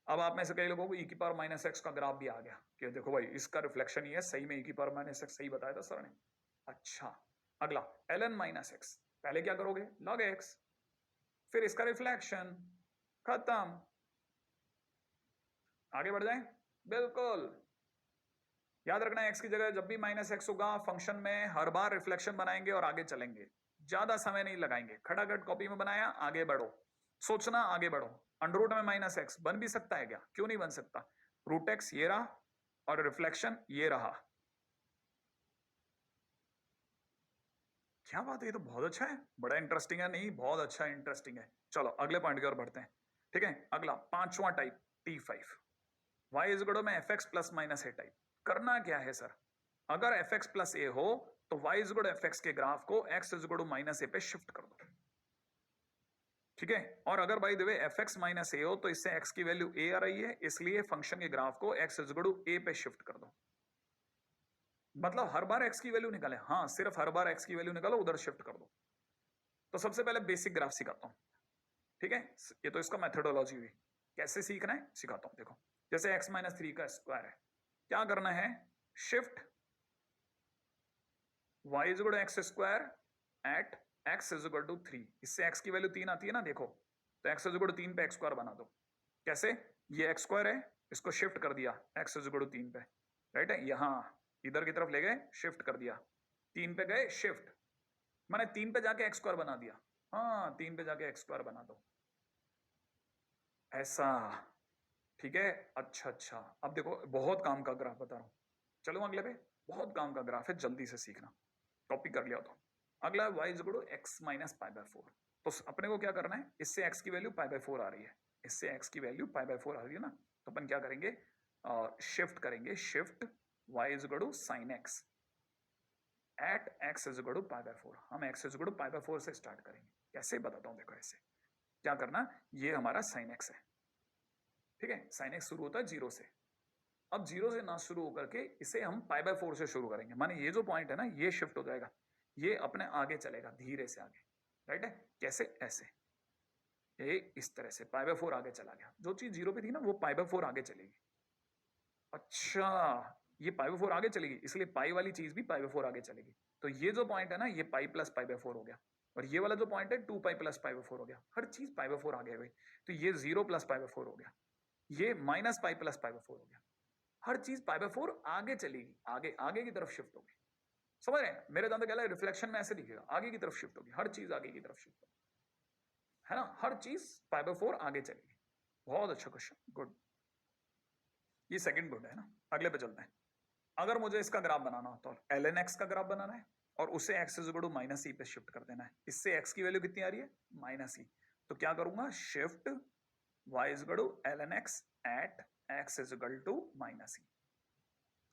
Speaker 1: अब आप में से कई लोगों को e की पावर माइनस एक्स का ग्राफ भी आ गया कि देखो भाई, इसका रिफ्लेक्शन ये है, सही में e की पावर माइनस एक्स, सही बताया था सर ने। अच्छा, अगला ln माइनस एक्स, पहले क्या करोगे? log x, फिर इसका रिफ्लेक्शन, खत्म। आगे बढ़ जाए, बिल्कुल। याद रखना, x की जगह जब भी माइनस एक्स होगा फंक्शन में, हर बार रिफ्लेक्शन बनाएंगे और आगे चलेंगे। ज्यादा समय नहीं लगाएंगे। खटाखट कॉपी में बनाया, आगे बढ़ो। सोचना, आगे बढ़ो। अंडररूट में माइनस एक्स बन भी सकता है क्या? क्यों नहीं बन सकता? रूट एक्स ये रहा, और रिफ्लेक्शन ये रहा। क्या बात है, ये तो बहुत अच्छा है, बड़ा इंटरेस्टिंग है। नहीं, बहुत अच्छा इंटरेस्टिंग है। चलो अगले पॉइंट की ओर बढ़ते हैं। ठीक है, अगला पांचवा type, T5, y is equal to में f x plus minus a type. करना क्या है सर? अगर एफ एक्स प्लस ए हो तो y is equal to F X के ग्राफ को x is equal to minus A पे शिफ्ट कर दो। ठीक है, और अगर by the way F X minus A हो तो इससे x की वैल्यू a आ रही है, इसलिए फंक्शन के ग्राफ को x is equal to a पे शिफ्ट कर दो। मतलब हर बार x की वैल्यू निकाले, हाँ, सिर्फ हर बार x की वैल्यू निकालो, उधर शिफ्ट कर दो। तो सबसे पहले बेसिक ग्राफ सिखाता हूं। ठीक है, ये तो इसका मेथोडोलॉजी हुई। कैसे सीखना है सिखाता हूं। देखो, जैसे x माइनस 3 का स्क्वायर है, क्या करना है? Shift y is equal to x square at x is equal to 3। इससे x की वैल्यू 3 आती है ना, देखो। तो x इज इक्वल टू 3 पे x स्क्वायर बना दो। कैसे? ये x स्क्वायर है, इसको शिफ्ट कर दिया x इज इक्वल टू 3 पे। राइट है, यहां इधर की तरफ ले गए, शिफ्ट कर दिया, 3 पे गए, शिफ्ट। मैंने 3 पे जाके एक्स स्क्वायर बना दिया। हाँ, 3 पे जाके एक्स स्क्वायर बना दो, ऐसा। ठीक है, अच्छा अच्छा। अब देखो बहुत काम का ग्राफ बता रहा हूं, चलो अगले पे। बहुत काम का ग्राफ है, जल्दी से सीखना, कॉपी कर लिया तो। अगला y is equal to x minus pi by 4। तो अपने को क्या करना है, इससे x की वैल्यू पाई बाय 4 आ रही है, इससे x की वैल्यू पाई बाय 4 आ रही है ना, तो अपन क्या करेंगे, शिफ्ट करेंगे, shift y is equal to sine x at x is equal to pi by 4। हम x is equal to pi by 4 से स्टार्ट करेंगे। कैसे बताता हूं, देखो ऐसे क्या करना, ये हमारा साइन x है, ठीक है, साइन x शुरू होता है 0 से। अब 0 से ना शुरू होकर के इसे हम पाई बाय 4 से शुरू करेंगे, माने ये जो पॉइंट है ना, ये शिफ्ट हो जाएगा, ये अपने आगे चलेगा धीरे से आगे, राइट है। कैसे, ऐसे, ये इस तरह से पाई बाय 4 आगे चला गया। जो चीज 0 पे थी ना, वो पाई बाय 4 आगे चलेगी। अच्छा, ये पाई बाय 4 आगे चलेगी, इसलिए पाई वाली चीज भी पाई बाय 4 आगे चलेगी। तो ये जो पॉइंट है ना, ये पाई प्लस पाई बाय 4 हो गया, और ये वाला जो पॉइंट है 2 पाई प्लस पाई बाय 4 हो गया। हर चीज पाई बाय 4 आगे गई, तो ये 0 प्लस पाई बाय 4 हो गया, ये minus pi plus pi by 4 हो गया। हर चीज पाई बाय 4 आगे चलेगी, आगे आगे की तरफ शिफ्ट होगी। समझ रहे हैं, मेरे दांत क्या रिफ्लेक्शन में ऐसे दिखेगा, आगे की तरफ शिफ्ट होगी, हर चीज आगे की तरफ शिफ्ट होगी, है ना, हर चीज पाई बाय 4 आगे चलेगी। बहुत अच्छा क्वेश्चन, गुड। ये सेकंड गुड है ना। अगले पे चलते हैं। अगर मुझे इसका ग्राफ बनाना हो तो ln x का ग्राफ बनाना है, और उसे x is equal to minus E पे शिफ्ट कर देना है। इससे x की वैल्यू कितनी आ रही है, माइनस ई। तो क्या करूंगा, shift y is equal to ln x at x is equal to minus E.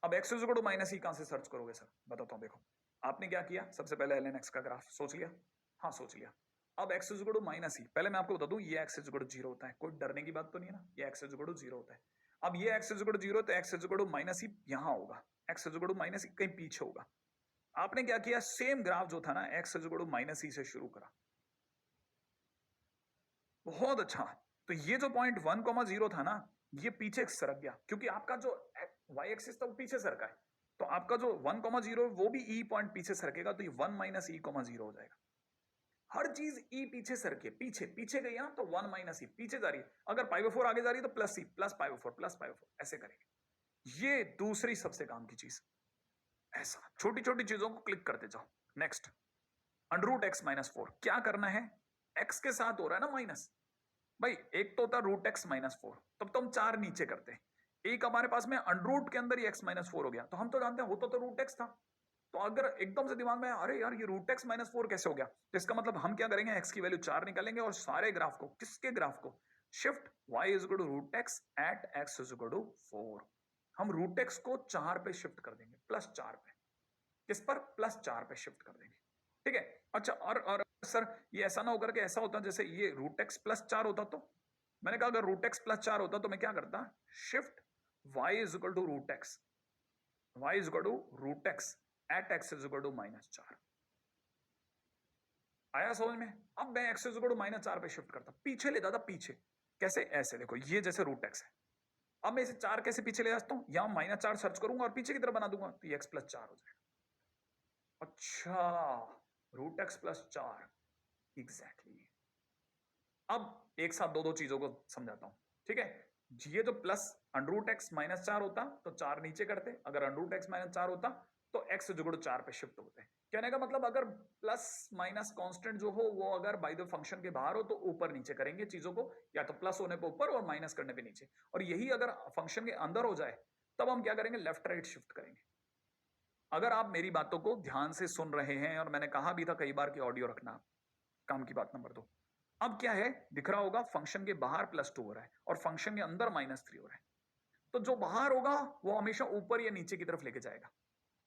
Speaker 1: अब x is equal to minus E कहां से सर्च करोगे सर, बताता हूं। देखो आपने क्या किया, सबसे पहले ln x का ग्राफ सोच लिया, हाँ सोच लिया। अब x is equal to minus E, पहले मैं आपको बता दूं, ये x इज इक्वल टू 0 होता है, कोई डरने की बात तो नहीं है ना, ये x इज इक्वल टू 0 होता है। अब ये x इज इक्वल टू 0, तो x is equal to minus E यहां होगा, x is equal to minus E कहीं पीछे होगा। आपने क्या किया, सेम ग्राफ जो था ना, x is equal to minus E से शुरू करा। बहुत अच्छा। तो ये जो पॉइंट 1,0 था ना, ये पीछे सरक गया, क्योंकि आपका जो y एक्सिस था वो पीछे सरका है, तो आपका जो 1,0 वो भी e पॉइंट पीछे सरकेगा, तो ये 1 माइनस ई 0 हो जाएगा। हर चीज e पीछे सरके, पीछे पीछे गई ना, तो 1 माइनस ई पीछे जा रही है। अगर पाई बाय 4 आगे जा रही है तो plus E, plus pi by 4, plus pi by 4, ऐसे करेंगे। ये दूसरी सबसे काम की चीज, ऐसा छोटी छोटी चीजों को क्लिक करते जाओ। Next, under root x minus 4। क्या करना है, x के साथ हो रहा है ना माइनस, भाई एक तो होता रूट एक्स माइनस 4, तब तो हम 4 नीचे करते हैं। एक हमारे पास में अंडर रूट के अंदर ही x माइनस 4 हो गया, तो हम तो जानते हैं होता तो रूट एक्स था। तो अगर एकदम से दिमाग में अरे यार ये रूट एक्स माइनस 4 कैसे हो गया, तो इसका मतलब हम क्या करेंगे, x की वैल्यू 4 निकालेंगे, और सारे ग्राफ को, किसके ग्राफ को, shift y is equal to root x at x is equal to 4। हम रूट एक्स को 4 पे शिफ्ट कर देंगे, प्लस 4 पे, किस पर, प्लस 4 पे शिफ्ट कर देंगे, ठीक है। अच्छा, और सर ये ऐसा ना होकर के ऐसा होता जैसे ये रूट एक्स प्लस 4 होता, तो मैंने कहा अगर रूट एक्स प्लस 4 होता तो मैं क्या करता, shift y is equal to root x, y is equal to root x at x is equal to minus 4। आया समझ में। अब मैं x is equal to minus 4 पे शिफ्ट करता, पीछे ले जाता, पीछे कैसे, ऐसे देखो ये जैसे रूट एक्स है, अब मैं इसे 4 कैसे पीछे ले जाता हूं, यहां माइनस 4 सर्च करूंगा और पीछे की तरफ बना दूंगा, तो ये x प्लस 4 हो जाएगा। अच्छा, रूट एक्स प्लस 4, एग्जैक्टली। अब एक साथ दो दो चीजों को समझाता हूं, ठीक है। ये जो plus under root x minus 4 होता तो 4 नीचे करते, अगर अंडर रूट एक्स माइनस 4 होता तो x जुगड़ 4 पे शिफ्ट होते। कहने का मतलब अगर प्लस माइनस कांस्टेंट जो हो वो अगर बाय द फंक्शन के बाहर हो तो ऊपर नीचे करेंगे चीजों को, या तो प्लस होने पे ऊपर और माइनस करने पे नीचे, और यही अगर फंक्शन के अंदर हो जाए तब हम क्या करेंगे, लेफ्ट राइट शिफ्ट करेंगे। अगर आप मेरी बातों को ध्यान से सुन रहे हैं, और मैंने कहा भी था कई बार कि ऑडियो रखना, काम की बात नंबर 2। अब क्या है, दिख रहा होगा फंक्शन के बाहर +2 हो रहा है और फंक्शन के अंदर -3 हो रहा है, तो जो बाहर होगा वो हमेशा ऊपर या नीचे की तरफ लेके जाएगा।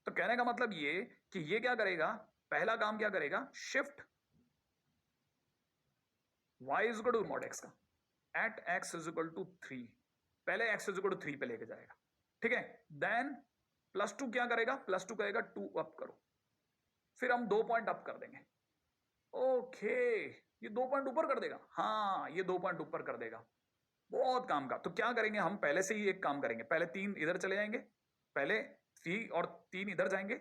Speaker 1: तो कहने का मतलब ये कि ये क्या करेगा, पहला काम क्या करेगा, shift y is equal to mod x का at x is equal to 3, पहले x इज इक्वल टू 3 पे लेके जाएगा, ठीक है। देन +2 क्या करेगा, +2 कहेगा 2 अप करो, फिर हम 2 पॉइंट अप कर देंगे। ओके, ये 2 पॉइंट ऊपर कर देगा, हाँ ये 2 पॉइंट ऊपर कर देगा, बहुत काम का। तो क्या करेंगे, हम पहले से ही एक काम करेंगे, पहले 3 इधर चले जाएंगे, पहले 3 और 3 इधर जाएंगे,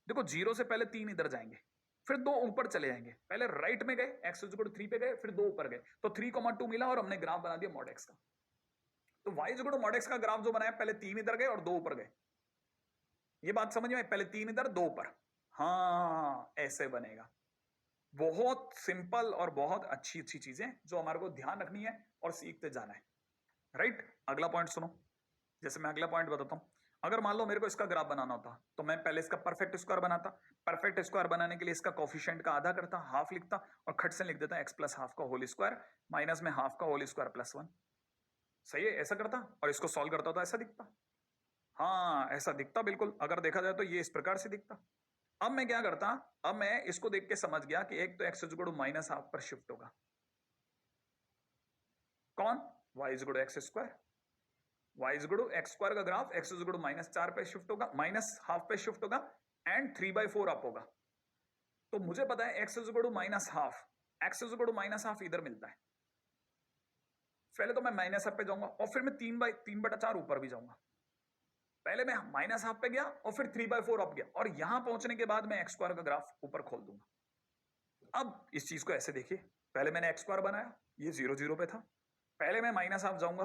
Speaker 1: देखो 0 से पहले 3 इधर जाएंगे, फिर 2 ऊपर चले जाएंगे, पहले राइट में गए x इक्वल टू 3 पे गए, फिर 2 ऊपर गए, तो 3,2 मिला और हमने ग्राफ बना दिया मॉड x का। तो y equal to mod x का ग्राफ जो बनाया, पहले 3 इधर गए और 2 ऊपर गए, ये बात समझ में, पहले 3 इधर 2 ऊपर, हाँ ऐसे बनेगा। बहुत सिंपल और बहुत अच्छी अच्छी चीजें जो हमारे को ध्यान रखनी है और सीखते जाना है, राइट। अगला पॉइंट सुनो, जैसे मैं अगला पॉइंट बताता हूं। अगर मान लो मेरे को इसका ग्राफ बनाना होता तो मैं पहले इसका परफेक्ट स्क्वायर बनाता। परफेक्ट स्क्वायर बनाने के लिए इसका कोफिशिएंट का आधा करता, हाफ लिखता और खट से लिख देता एक्स प्लस हाफ का होल स्क्वायर माइनस में हाफ का होल स्क्वायर प्लस 1। सही है, ऐसा करता और इसको सॉल्व करता तो ऐसा दिखता। हाँ ऐसा दिखता बिल्कुल, अगर देखा जाए तो ये इस प्रकार से दिखता। अब मैं क्या करता, अब मैं इसको देख के समझ गया कि एक तो एक्स इज माइनस हाफ पर शिफ्ट होगा, कौन, y is x square. Y is x square का ग्राफ एक्स इज माइनस 4 पे शिफ्ट होगा, माइनस हाफ पे शिफ्ट होगा एंड 3/4 अप होगा। तो मुझे पता है x is minus half, x is minus half इधर मिलता है। पहले तो मैं माइनस हाफ पे जाऊंगा और फिर मैं 3/4 ऊपर भी जाऊंगा। पहले मैं माइनस हाफ पे गया और फिर 3/4 अप गया और यहां पहुंचने के बाद मैं एक्स स्क्वायर का ग्राफ ऊपर खोल दूंगा। अब इस चीज को ऐसे देखिए, पहले मैंने एक्स स्क्वायर बनाया, ये 0 0 पे था। पहले मैं माइनस हाफ जाऊंगा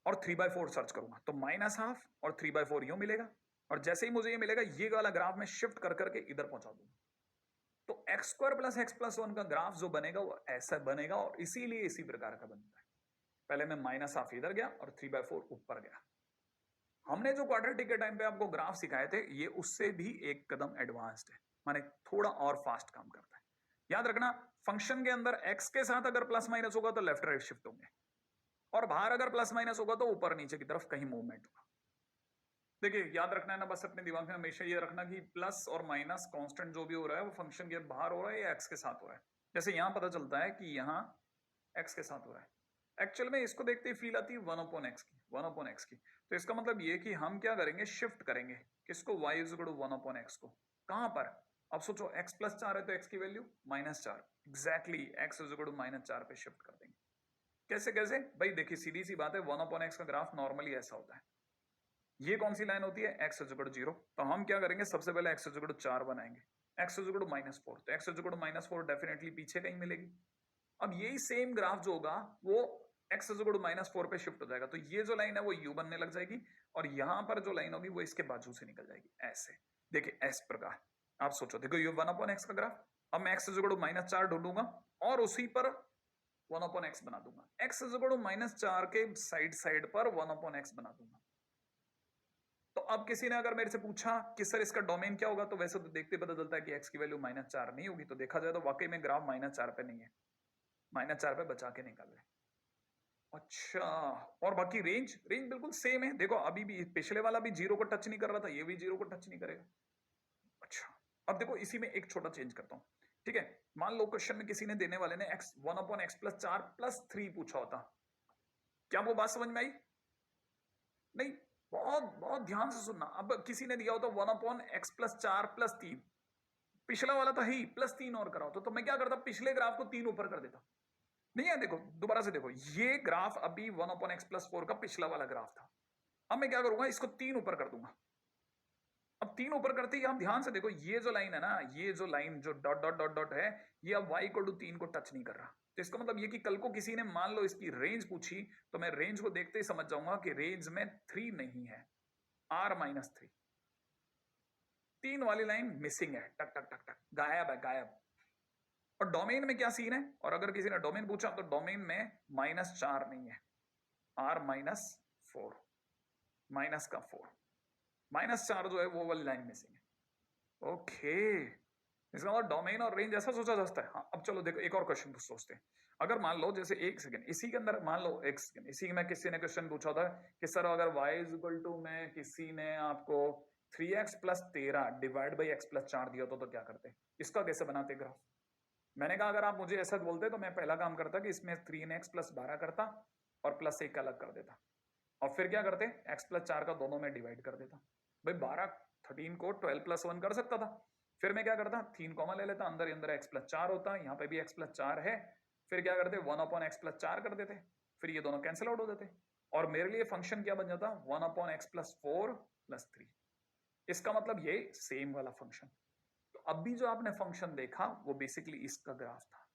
Speaker 1: और 3/4 सर्च करूंगा तो माइनस हाफ और 3/4 यूं मिलेगा। और जैसे ही मुझे ये मिलेगा ये वाला ग्राफ मैं शिफ्ट कर करके इधर पहुंचा दूंगा। तो x square plus x plus 1 का ग्राफ जो बनेगा वो ऐसा बनेगा और इसीलिए इसी प्रकार का बनता है। पहले मैं माइनस हाफ इधर गया और 3/4 ऊपर गया। हमने जो क्वाड्रेटिक के टाइम पे आपको ग्राफ सिखाए थे ये उससे भी एक कदम एडवांस्ड है, माने थोड़ा और फास्ट काम करता है। याद रखना, फंक्शन के अंदर एक्स के साथ अगर प्लस माइनस होगा तो लेफ्ट राइट शिफ्ट होंगे और बाहर अगर प्लस माइनस होगा तो ऊपर नीचे की तरफ कहीं मूवमेंट होगा। देखिए याद रखना है ना, बस अपने दिमाग में हमेशा ये रखना कि प्लस और माइनस कांस्टेंट जो भी हो रहा है वो फंक्शन के बाहर हो रहा है या एक्स के साथ हो रहा है। जैसे यहां पता चलता है कि यहाँ एक्स के साथ हो रहा है, एक्चुअल में इसको देखते ही फील आती है 1/x की, 1/x की। तो इसका मतलब ये कि हम क्या करेंगे, शिफ्ट करेंगे किसको, y is equal to 1/x को। कहां पर, अब सोचो x प्लस 4 है तो x की value -4, exactly x is equal to -4 पे शिफ्ट कर देंगे। कैसे कैसे भाई, देखिए सीधी सी बात है, 1/x का ग्राफ नॉर्मली ऐसा होता है। ये कौन सी लाइन होती है, x इज इक्वल टू 0। तो हम क्या करेंगे, सबसे पहले x इज इक्वल टू 4 बनाएंगे, x इज इक्वल टू -4, तो x is equal to -4 definitely पीछे कहीं मिलेगी। अब यही सेम ग्राफ जो होगा वो x इज इक्वल टू -4 पे शिफ्ट हो जाएगा, तो ये जो लाइन है वो u बनने लग जाएगी और यहां पर जो लाइन होगी वो इसके बाजू से निकल जाएगी ऐसे। देखिए इस प्रकार आप सोचो, देखो ये 1/x का ग्राफ। अब मैं x इज इक्वल टू -4 ढूंढूंगा और उसी पर 1/x बना दूंगा, x इज इक्वल टू -4 के साइड साइड पर 1/x बना दूंगा। तो अब किसी ने अगर मेरे से पूछा कि सर इसका डोमेन क्या होगा, तो वैसे तो देखते पता चलता है कि x की वैल्यू -4 नहीं होगी, तो देखा जाए तो वाकई में ग्राफ -4 पे नहीं है, -4 पे बचा के निकाल रहे। अच्छा, और बाकी रेंज रेंज बिल्कुल सेम है। देखो अभी भी पिछले वाला भी 0 को टच नहीं कर रहा था, ये भी 0 को टच नहीं करेगा। अच्छा, अब देखो इसी में एक छोटा चेंज करता हूं, ठीक है। मान लो क्वेश्चन में किसी ने देने वाले ने x 1/x प्लस 4 प्लस 3 पूछा होता, क्या वो बात समझ में आई? नहीं, बहुत बहुत ध्यान से सुनना। अब किसी ने दिया होता 1/x प्लस 4 प्लस 3, पिछला वाला तो है ही, प्लस 3 और करा होता, तो मैं क्या करता, पिछले ग्राफ को 3 ऊपर कर देता। नहीं है, देखो दोबारा से देखो, ये ग्राफ अभी 1/x प्लस 4 का पिछला वाला ग्राफ था। अब मैं क्या करूंगा, इसको 3 ऊपर कर दूंगा। अब 3 ऊपर करते ही आप ध्यान से देखो, ये जो लाइन है ना, ये जो लाइन जो डॉट डॉट डॉट डॉट है, ये अब y इक्वल टू 3 को टच नहीं कर रहा। तो इसका मतलब ये कि कल को किसी ने मान लो इसकी रेंज पूछी तो मैं रेंज को देखते ही समझ जाऊंगा कि रेंज में 3 नहीं है, r-3। 3 वाली लाइन मिसिंग है, टक टक टक टक, गायब है, गायब। और डोमेन में क्या सीन है, और अगर किसी ने डोमेन पूछा तो डोमेन में -4 नहीं है, r-4, माइनस का 4, -4 जो है वो वाली लाइन मिसिंग है। ओके, इसका मतलब डोमेन और रेंज ऐसा सोचा जा सकता है। हाँ, अब चलो देखो एक और क्वेश्चन सोचते हैं। अगर मान लो जैसे एक सेकंड इसी के अंदर, मान लो एक सेकंड इसी में किसी ने क्वेश्चन पूछा था कि सर अगर y इज इक्वल टू में किसी ने आपको 3x plus 13 divide by x plus 4 दिया तो क्या करते, इसका कैसे बनाते ग्राफ। मैंने कहा अगर आप मुझे ऐसा बोलते तो मैं पहला काम करता कि इसमें 3x प्लस 12 करता और प्लस 1 अलग कर देता और फिर क्या करते, x प्लस 4 का दोनों में डिवाइड कर देता। भाई 13 को 12 प्लस 1 कर सकता था। फिर मैं क्या करता, 3 कॉमा ले लेता, अंदर अंदर x प्लस 4 होता, यहाँ पे भी x प्लस 4 है। फिर क्या करते, 1/x प्लस 4 कर देते, फिर ये दोनों कैंसिल आउट हो जाते और मेरे लिए फंक्शन क्या बन जाता, 1/x प्लस 4 प्लस 3। इसका मतलब ये सेम वाला फंक्शन। तो अब भी जो आपने फंक्शन देखा वो बेसिकली इसका ग्राफ था।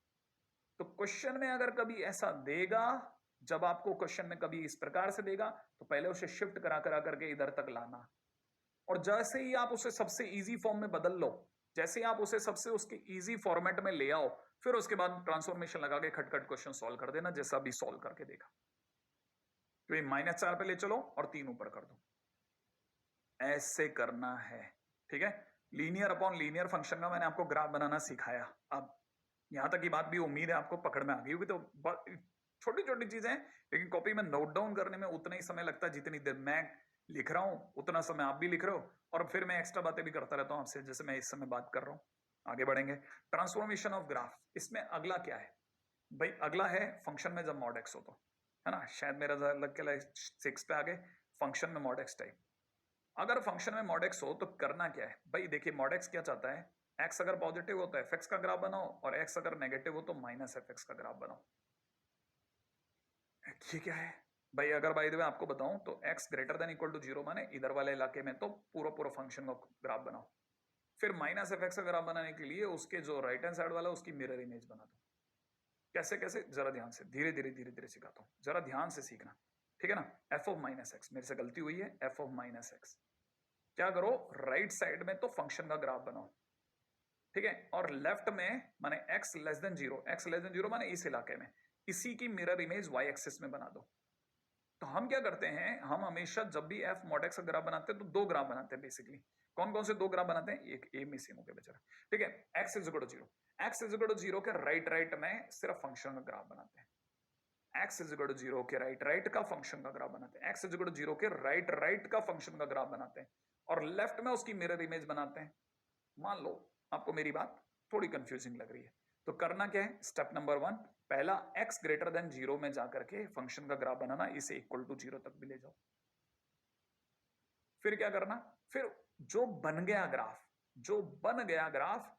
Speaker 1: तो क्वेश्चन में अगर कभी ऐसा देगा, जब आपको क्वेश्चन में कभी इस प्रकार से देगा तो पहले उसे शिफ्ट करा करा करके इधर तक लाना, और जैसे ही आप उसे सबसे इजी फॉर्म में बदल लो जैसे ही आप उसे सबसे उसके इजी फॉर्मेट में ले आओ, फिर उसके बाद ट्रांसफॉर्मेशन लगा के खटखट क्वेश्चन सॉल्व कर देना, जैसा भी सॉल्व करके देखा। तो ये -4 पे ले चलो और 3 ऊपर कर दो, ऐसे करना है। ठीक है, लीनियर अपॉन लीनियर फंक्शन का मैंने आपको ग्राफ बनाना सिखाया। अब यहां तक की बात भी उम्मीद है आपको पकड़ में आ गई होगी। तो छोटी छोटी चीजें हैं, लेकिन कॉपी में नोट डाउन करने में उतना ही समय लगता है जितनी देर मैं लिख रहा हूं, उतना समय आप भी लिख रहे हो, और फिर मैं एक्स्ट्रा बातें भी करता रहता हूं आपसे, जैसे मैं इस समय बात कर रहा हूं। आगे बढ़ेंगे, ट्रांसफॉर्मेशन ऑफ ग्राफ। इसमें अगला क्या है भाई? अगला है फंक्शन में जब मॉड एक्स हो तो, है ना? शायद मेरा लग के 6 पे आगे फंक्शन में मॉड एक्स टाइप। अगर फंक्शन में मॉड एक्स हो तो करना क्या है भाई? देखिए, मॉड एक्स क्या चाहता है, एक्स अगर पॉजिटिव हो तो एफ एक्स का ग्राफ बनाओ, और एक्स अगर नेगेटिव हो तो माइनस एफ एक्स का ग्राफ बनाओ। ये क्या है भाई? अगर बाय द वे आपको बताऊं तो x greater than equal to 0 माने इधर वाले इलाके में तो पूरा पूरा फंक्शन का ग्राफ बनाओ, फिर माइनस एफ एक्स का ग्राफ बनाने के लिए उसके जो राइट हैंड साइड वाला उसकी मिरर इमेज बना दो। कैसे कैसे? जरा ध्यान से, धीरे धीरे धीरे धीरे सिखाता हूं, जरा ध्यान से सीखना, ठीक है ना? एफ ऑफ माइनस एक्स, मेरे से गलती हुई है, एफ ऑफ माइनस एक्स। क्या करो, राइट साइड में तो फंक्शन का ग्राफ बनाओ, ठीक है, और लेफ्ट में माने x less than 0, x less than 0 माने इस इलाके में इसी की मिरर इमेज y एक्सिस में बना दो। तो हम क्या करते हैं, हम हमेशा जब भी f mod x का ग्राफ बनाते हैं तो दो ग्राफ बनाते हैं बेसिकली। कौन कौन से दो ग्राफ बनाते हैं? एक ए मिसिंग हो गया बेचारा, ठीक है। x is equal to 0, x is equal to 0 के राइट में सिर्फ फंक्शन का ग्राफ बनाते हैं। x इज इक्वल टू 0 के राइट का फंक्शन का ग्राफ बनाते हैं, x इज इक्वल टू 0 के राइट का फंक्शन का ग्राफ बनाते हैं, और लेफ्ट में उसकी मिरर इमेज बनाते हैं। मान लो आपको मेरी बात थोड़ी कंफ्यूजिंग लग रही है, तो करना क्या है? स्टेप नंबर 1, पहला x ग्रेटर देन 0 में जाकर के फंक्शन का ग्राफ बनाना, इसे इक्वल टू 0 तक भी ले जाओ। फिर क्या करना? फिर जो बन गया ग्राफ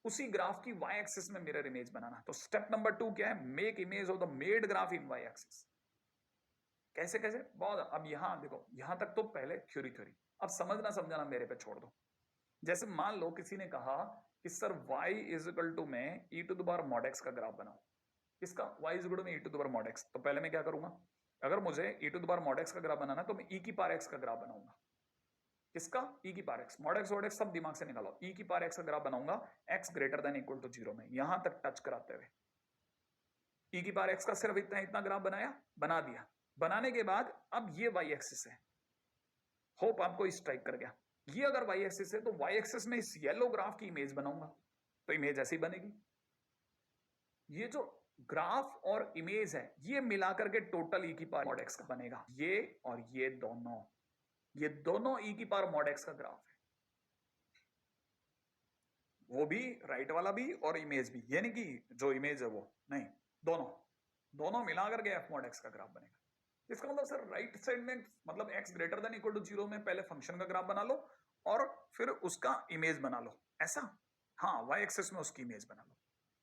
Speaker 1: उसी ग्राफ की y एक्सिस में मिरर इमेज बनाना। तो स्टेप नंबर 2 क्या है? Make image of the made graph in y axis. कैसे कैसे? बहुत। अब यहां देखो, यहां तक तो पहले थ्योरी, अब समझना समझाना मेरे पे छोड़ दो। जैसे मान लो किसी ने कहा कि sir y is equal to में e to the power mod x का ग्राफ बनाओ। किसका? y इज इक्वल टू में e to the power mod x। तो पहले मैं क्या करूंगा, अगर मुझे e to the power mod x का ग्राफ बनाना तो मैं e की पावर x का ग्राफ बनाऊंगा। किसका? e की पावर x। मॉड x सब दिमाग से निकालो, e की पावर x का ग्राफ बनाऊंगा x greater than equal to 0 में, यहां तक टच कराते हुए e की पावर x का सिर्फ इतना ग्राफ बना दिया। बनाने के बाद अब ये y एक्सिस है, होप आपको स्ट्राइक कर गया। ये अगर y एक्सिस है तो y एक्सिस में इस येलो ग्राफ की इमेज बनाऊंगा, तो इमेज ऐसी बनेगी। ये जो ग्राफ और इमेज है ये मिलाकर के टोटल e की पावर मॉड x का बनेगा। ये और ये दोनों e की पावर मॉड x का ग्राफ है, वो भी राइट वाला भी और इमेज भी, यानी कि जो इमेज है वो नहीं, दोनों मिलाकर के f मॉड x का ग्राफ बनेगा। इसका मतलब सर राइट साइड में मतलब x greater than equal to 0 में पहले फंक्शन का ग्राफ बना लो और फिर उसका इमेज बना लो, ऐसा? हाँ, y एक्सिस में उसकी इमेज बना लो।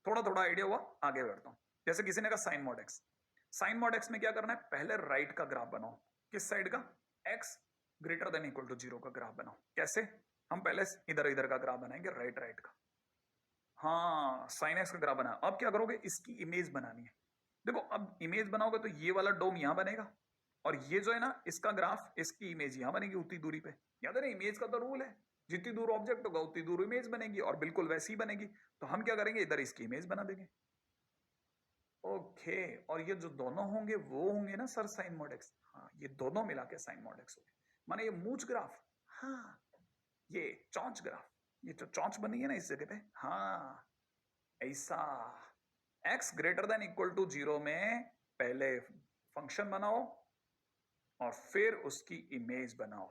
Speaker 1: थोड़ा थोड़ा आइडिया हुआ, आगे बढ़ता हूं। जैसे किसी ने कहा sine mod x, sine mod x में क्या करना है? पहले राइट का ग्राफ बनाओ। किस साइड का? x greater than equal to 0 का ग्राफ बनाओ। कैसे? हम पहले इधर का ग्राफ बनाएंगे, राइट का। हाँ, साइन x का ग्राफ बना। अब क्या करोगे? इसकी इमेज बनानी है। देखो, अब इमेज बनाओगे तो ये वाला डोम यहां बनेगा, और ये जो है ना इसका ग्राफ, इसकी इमेज यहां बनेगी उतनी दूरी पे। याद है ना, इमेज का तो रूल है, जितनी दूर ऑब्जेक्ट होगा उतनी दूर इमेज बनेगी, और बिल्कुल वैसी ही बनेगी। तो हम क्या करेंगे? इधर इसकी इमेज बना देंगे। ओके, और ये जो दोनों होंगे वो होंगे ना सर साइन मॉड x। हाँ, ये दोनों मिला के साइन मॉड x हो गए। माने ये मूंछ ग्राफ, हाँ, ये चौंच ग्राफ, ये जो चौंच बनी है ना इस जगह पे, हाँ ऐसा। x greater than equal to 0 में पहले फंक्शन बनाओ और फिर उसकी इमेज बनाओ।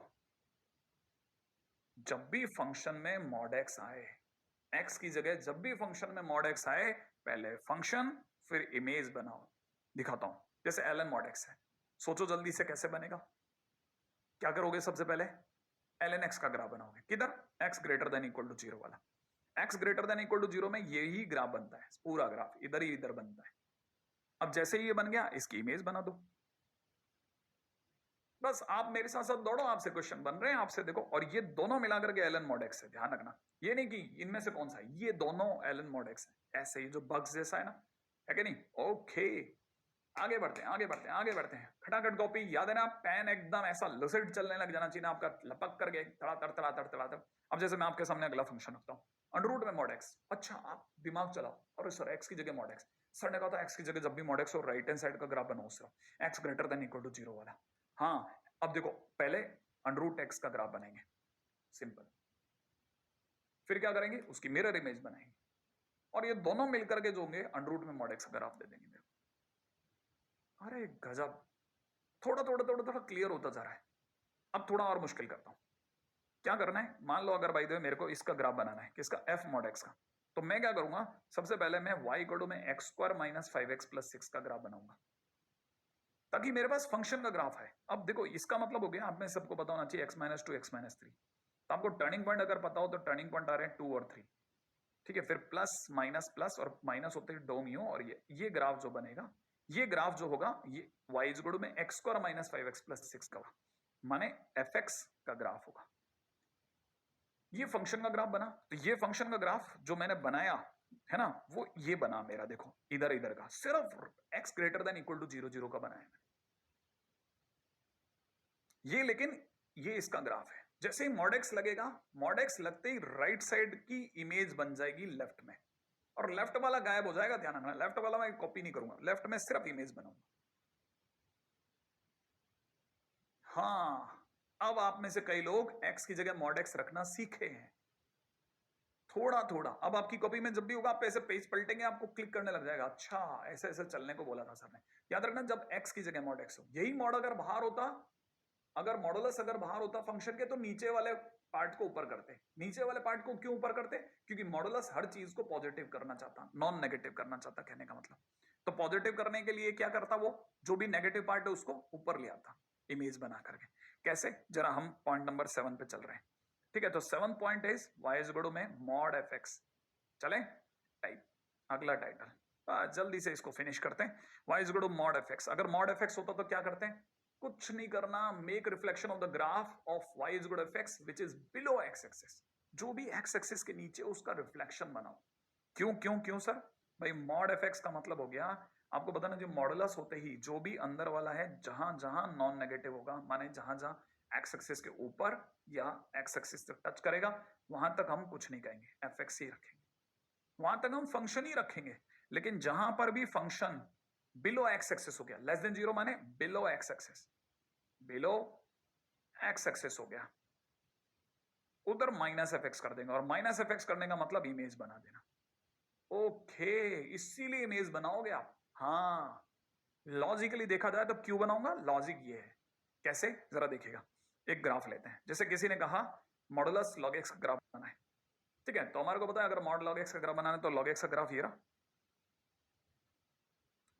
Speaker 1: जब भी फंक्शन में मॉड x आए, x की जगह जब भी फंक्शन में मॉड x आए, पहले फंक्शन फिर इमेज बनाओ। दिखाता हूं, जैसे ln मॉड x है, सोचो जल्दी से कैसे बनेगा। क्या करोगे? सबसे पहले ln x का ग्राफ बनाओगे। किधर? x greater than equal to 0 वाला। x greater than equal to 0 में यही ग्राफ बनता है, पूरा ग्राफ इधर बनता है। अब जैसे ही ये बन गया, इसकी इमेज बना दो। बस आप मेरे साथ साथ दौड़ो, आपसे क्वेश्चन बन रहे हैं आपसे, देखो। और ये दोनों मिलाकर के ln mod x है, ध्यान रखना। ये नहीं कि इनमें से कौन सा है, ये दोनों ln mod x है। ऐसे ही जो बग्स जैसा है ना, है कि नहीं? ओके, आगे बढ़ते हैं। खटाखट कॉपी, याद है ना? पेन एकदम ऐसा लुसिड चलने लग जाना चाहिए ना आपका, लपक करके तड़ातड़। अब जैसे मैं आपके सामने अगला फंक्शन रखता हूँ, अंडर रूट में मॉड एक्स। अच्छा, आप दिमाग चलाओ, अरे सर एक्स की जगह मॉड एक्स। सर ने कहा था एक्स की जगह जब भी मॉड एक्स हो राइट हैंड साइड का ग्राफ बनाओ सिर्फ x greater than equal to 0 वाला। हाँ, अब देखो पहले अंडर रूट एक्स का ग्राफ बनाएंगे, सिंपल। फिर क्या करेंगे, उसकी मिरर इमेज बनाएंगे और ये दोनों मिलकर के जो होंगे अंडर रूट में मॉड एक्स का ग्राफ दे देंगे मेरे को। अरे गजब, थोड़ा थोड़ा थोड़ा थोड़ा क्लियर होता जा रहा है। अब थोड़ा और मुश्किल करता हूं। क्या करना है, मान लो अगर भाई दे मेरे को इसका ग्राफ बनाना है, किसका, एफ मॉड एक्स का। तो मैं क्या करूंगा, सबसे पहले मैं y इक्वल टू में x square minus 5x plus 6 का ग्राफ बनाऊंगा, ताकि मेरे पास फंक्शन का ग्राफ है। अब देखो इसका मतलब हो गया, आप में सबको पता होना चाहिए x माइनस 2 x माइनस 3। तो आपको टर्निंग पॉइंट अगर पता हो तो टर्निंग पॉइंट आ रहे हैं 2 और 3, ठीक है। फिर प्लस माइनस प्लस और माइनस होते हैं डो म्यू, और ये ग्राफ जो बनेगा, ये ग्राफ जो होगा ये y इज इक्वल टू में x square minus 5x plus 6 का, माने fx का ग्राफ होगा। ये फंक्शन का ग्राफ बना। तो ये फंक्शन का ग्राफ जो मैंने बनाया है ना, वो ये बना मेरा, देखो इधर इधर का, सिर्फ x greater than equal to 0 0 का बनाया मैंने ये। लेकिन ये इसका ग्राफ है। जैसे ही मॉड एक्स लगेगा, मॉड एक्स लगते ही राइट साइड की इमेज बन जाएगी लेफ्ट में, और लेफ्ट वाला गायब हो जाएगा। ध्यान रखना, लेफ्ट वाला मैं कॉपी नहीं करूंगा, लेफ्ट में सिर्फ इमेज बनाऊंगा। हाँ, अब आप में से कई लोग x की जगह मॉड एक्स रखना सीखे हैं थोड़ा थोड़ा। अब आपकी कॉपी में जब भी होगा, आप ऐसे पेज पलटेंगे, आपको क्लिक करने लग जाएगा, अच्छा ऐसे ऐसे चलने को बोला था सर ने। याद रखना, जब x की जगह मॉड एक्स हो, यही मॉड अगर बाहर होता, अगर मॉडुलस अगर बाहर होता फंक्शन के, तो नीचे वाले पार्ट को ऊपर करते। नीचे वाले पार्ट को क्यों ऊपर करते, क्योंकि मॉडुलस हर चीज को पॉजिटिव करना चाहता, नॉन नेगेटिव करना चाहता, कहने का मतलब। तो पॉजिटिव करने के लिए क्या करता, वो जो भी नेगेटिव पार्ट है उसको ऊपर ले आता इमेज बना करके। कैसे, जरा हम पॉइंट नंबर 7 पे चल रहे हैं, ठीक है। तो 7 point is y is equal to में मॉड एफ एक्स। चले टाइप, अगला टाइटल जल्दी से इसको फिनिश करते हैं। y is equal to mod f x. अगर मॉड एफ एक्स होता तो क्या करते हैं, कुछ नहीं करना, make reflection of the graph of y is equal to F x which is below x axis. जो भी x एक्सिस के नीचे उसका रिफ्लेक्शन बनाओ। क्यों क्यों क्यों सर, भाई मॉड एफ एक्स का मतलब हो गया, आपको बताना, जो मॉडुलस होते ही जो भी अंदर वाला है, जहां जहां नॉन नेगेटिव होगा, माने जहां जहां एक्स एक्सिस के ऊपर या एक्स एक्सिस तक टच करेगा, वहां तक हम कुछ नहीं कहेंगे, एफ एक्स ही रखेंगे, वहां तक हम फंक्शन ही रखेंगे। लेकिन जहां पर भी फंक्शन बिलो एक्स एक्सिस हो गया, लेस देन 0 माने below x axis, below x axis हो गया, उधर माइनस एफ एक्स कर देंगे। और माइनस एफ एक्स करने का मतलब इमेज बना देना। ओके, इसीलिए इमेज बनाओगे आप। हाँ, लॉजिकली देखा जाए तो क्यों बनाऊंगा, लॉजिक ये है। कैसे, जरा देखिएगा। एक ग्राफ लेते हैं, जैसे किसी ने कहा मॉडुलस लॉग एक्स का ग्राफ बनाना है, ठीक है। तो हमारे को पता है अगर मॉड लॉग एक्स का ग्राफ बनाना है तो लॉग एक्स का ग्राफ ये रहा।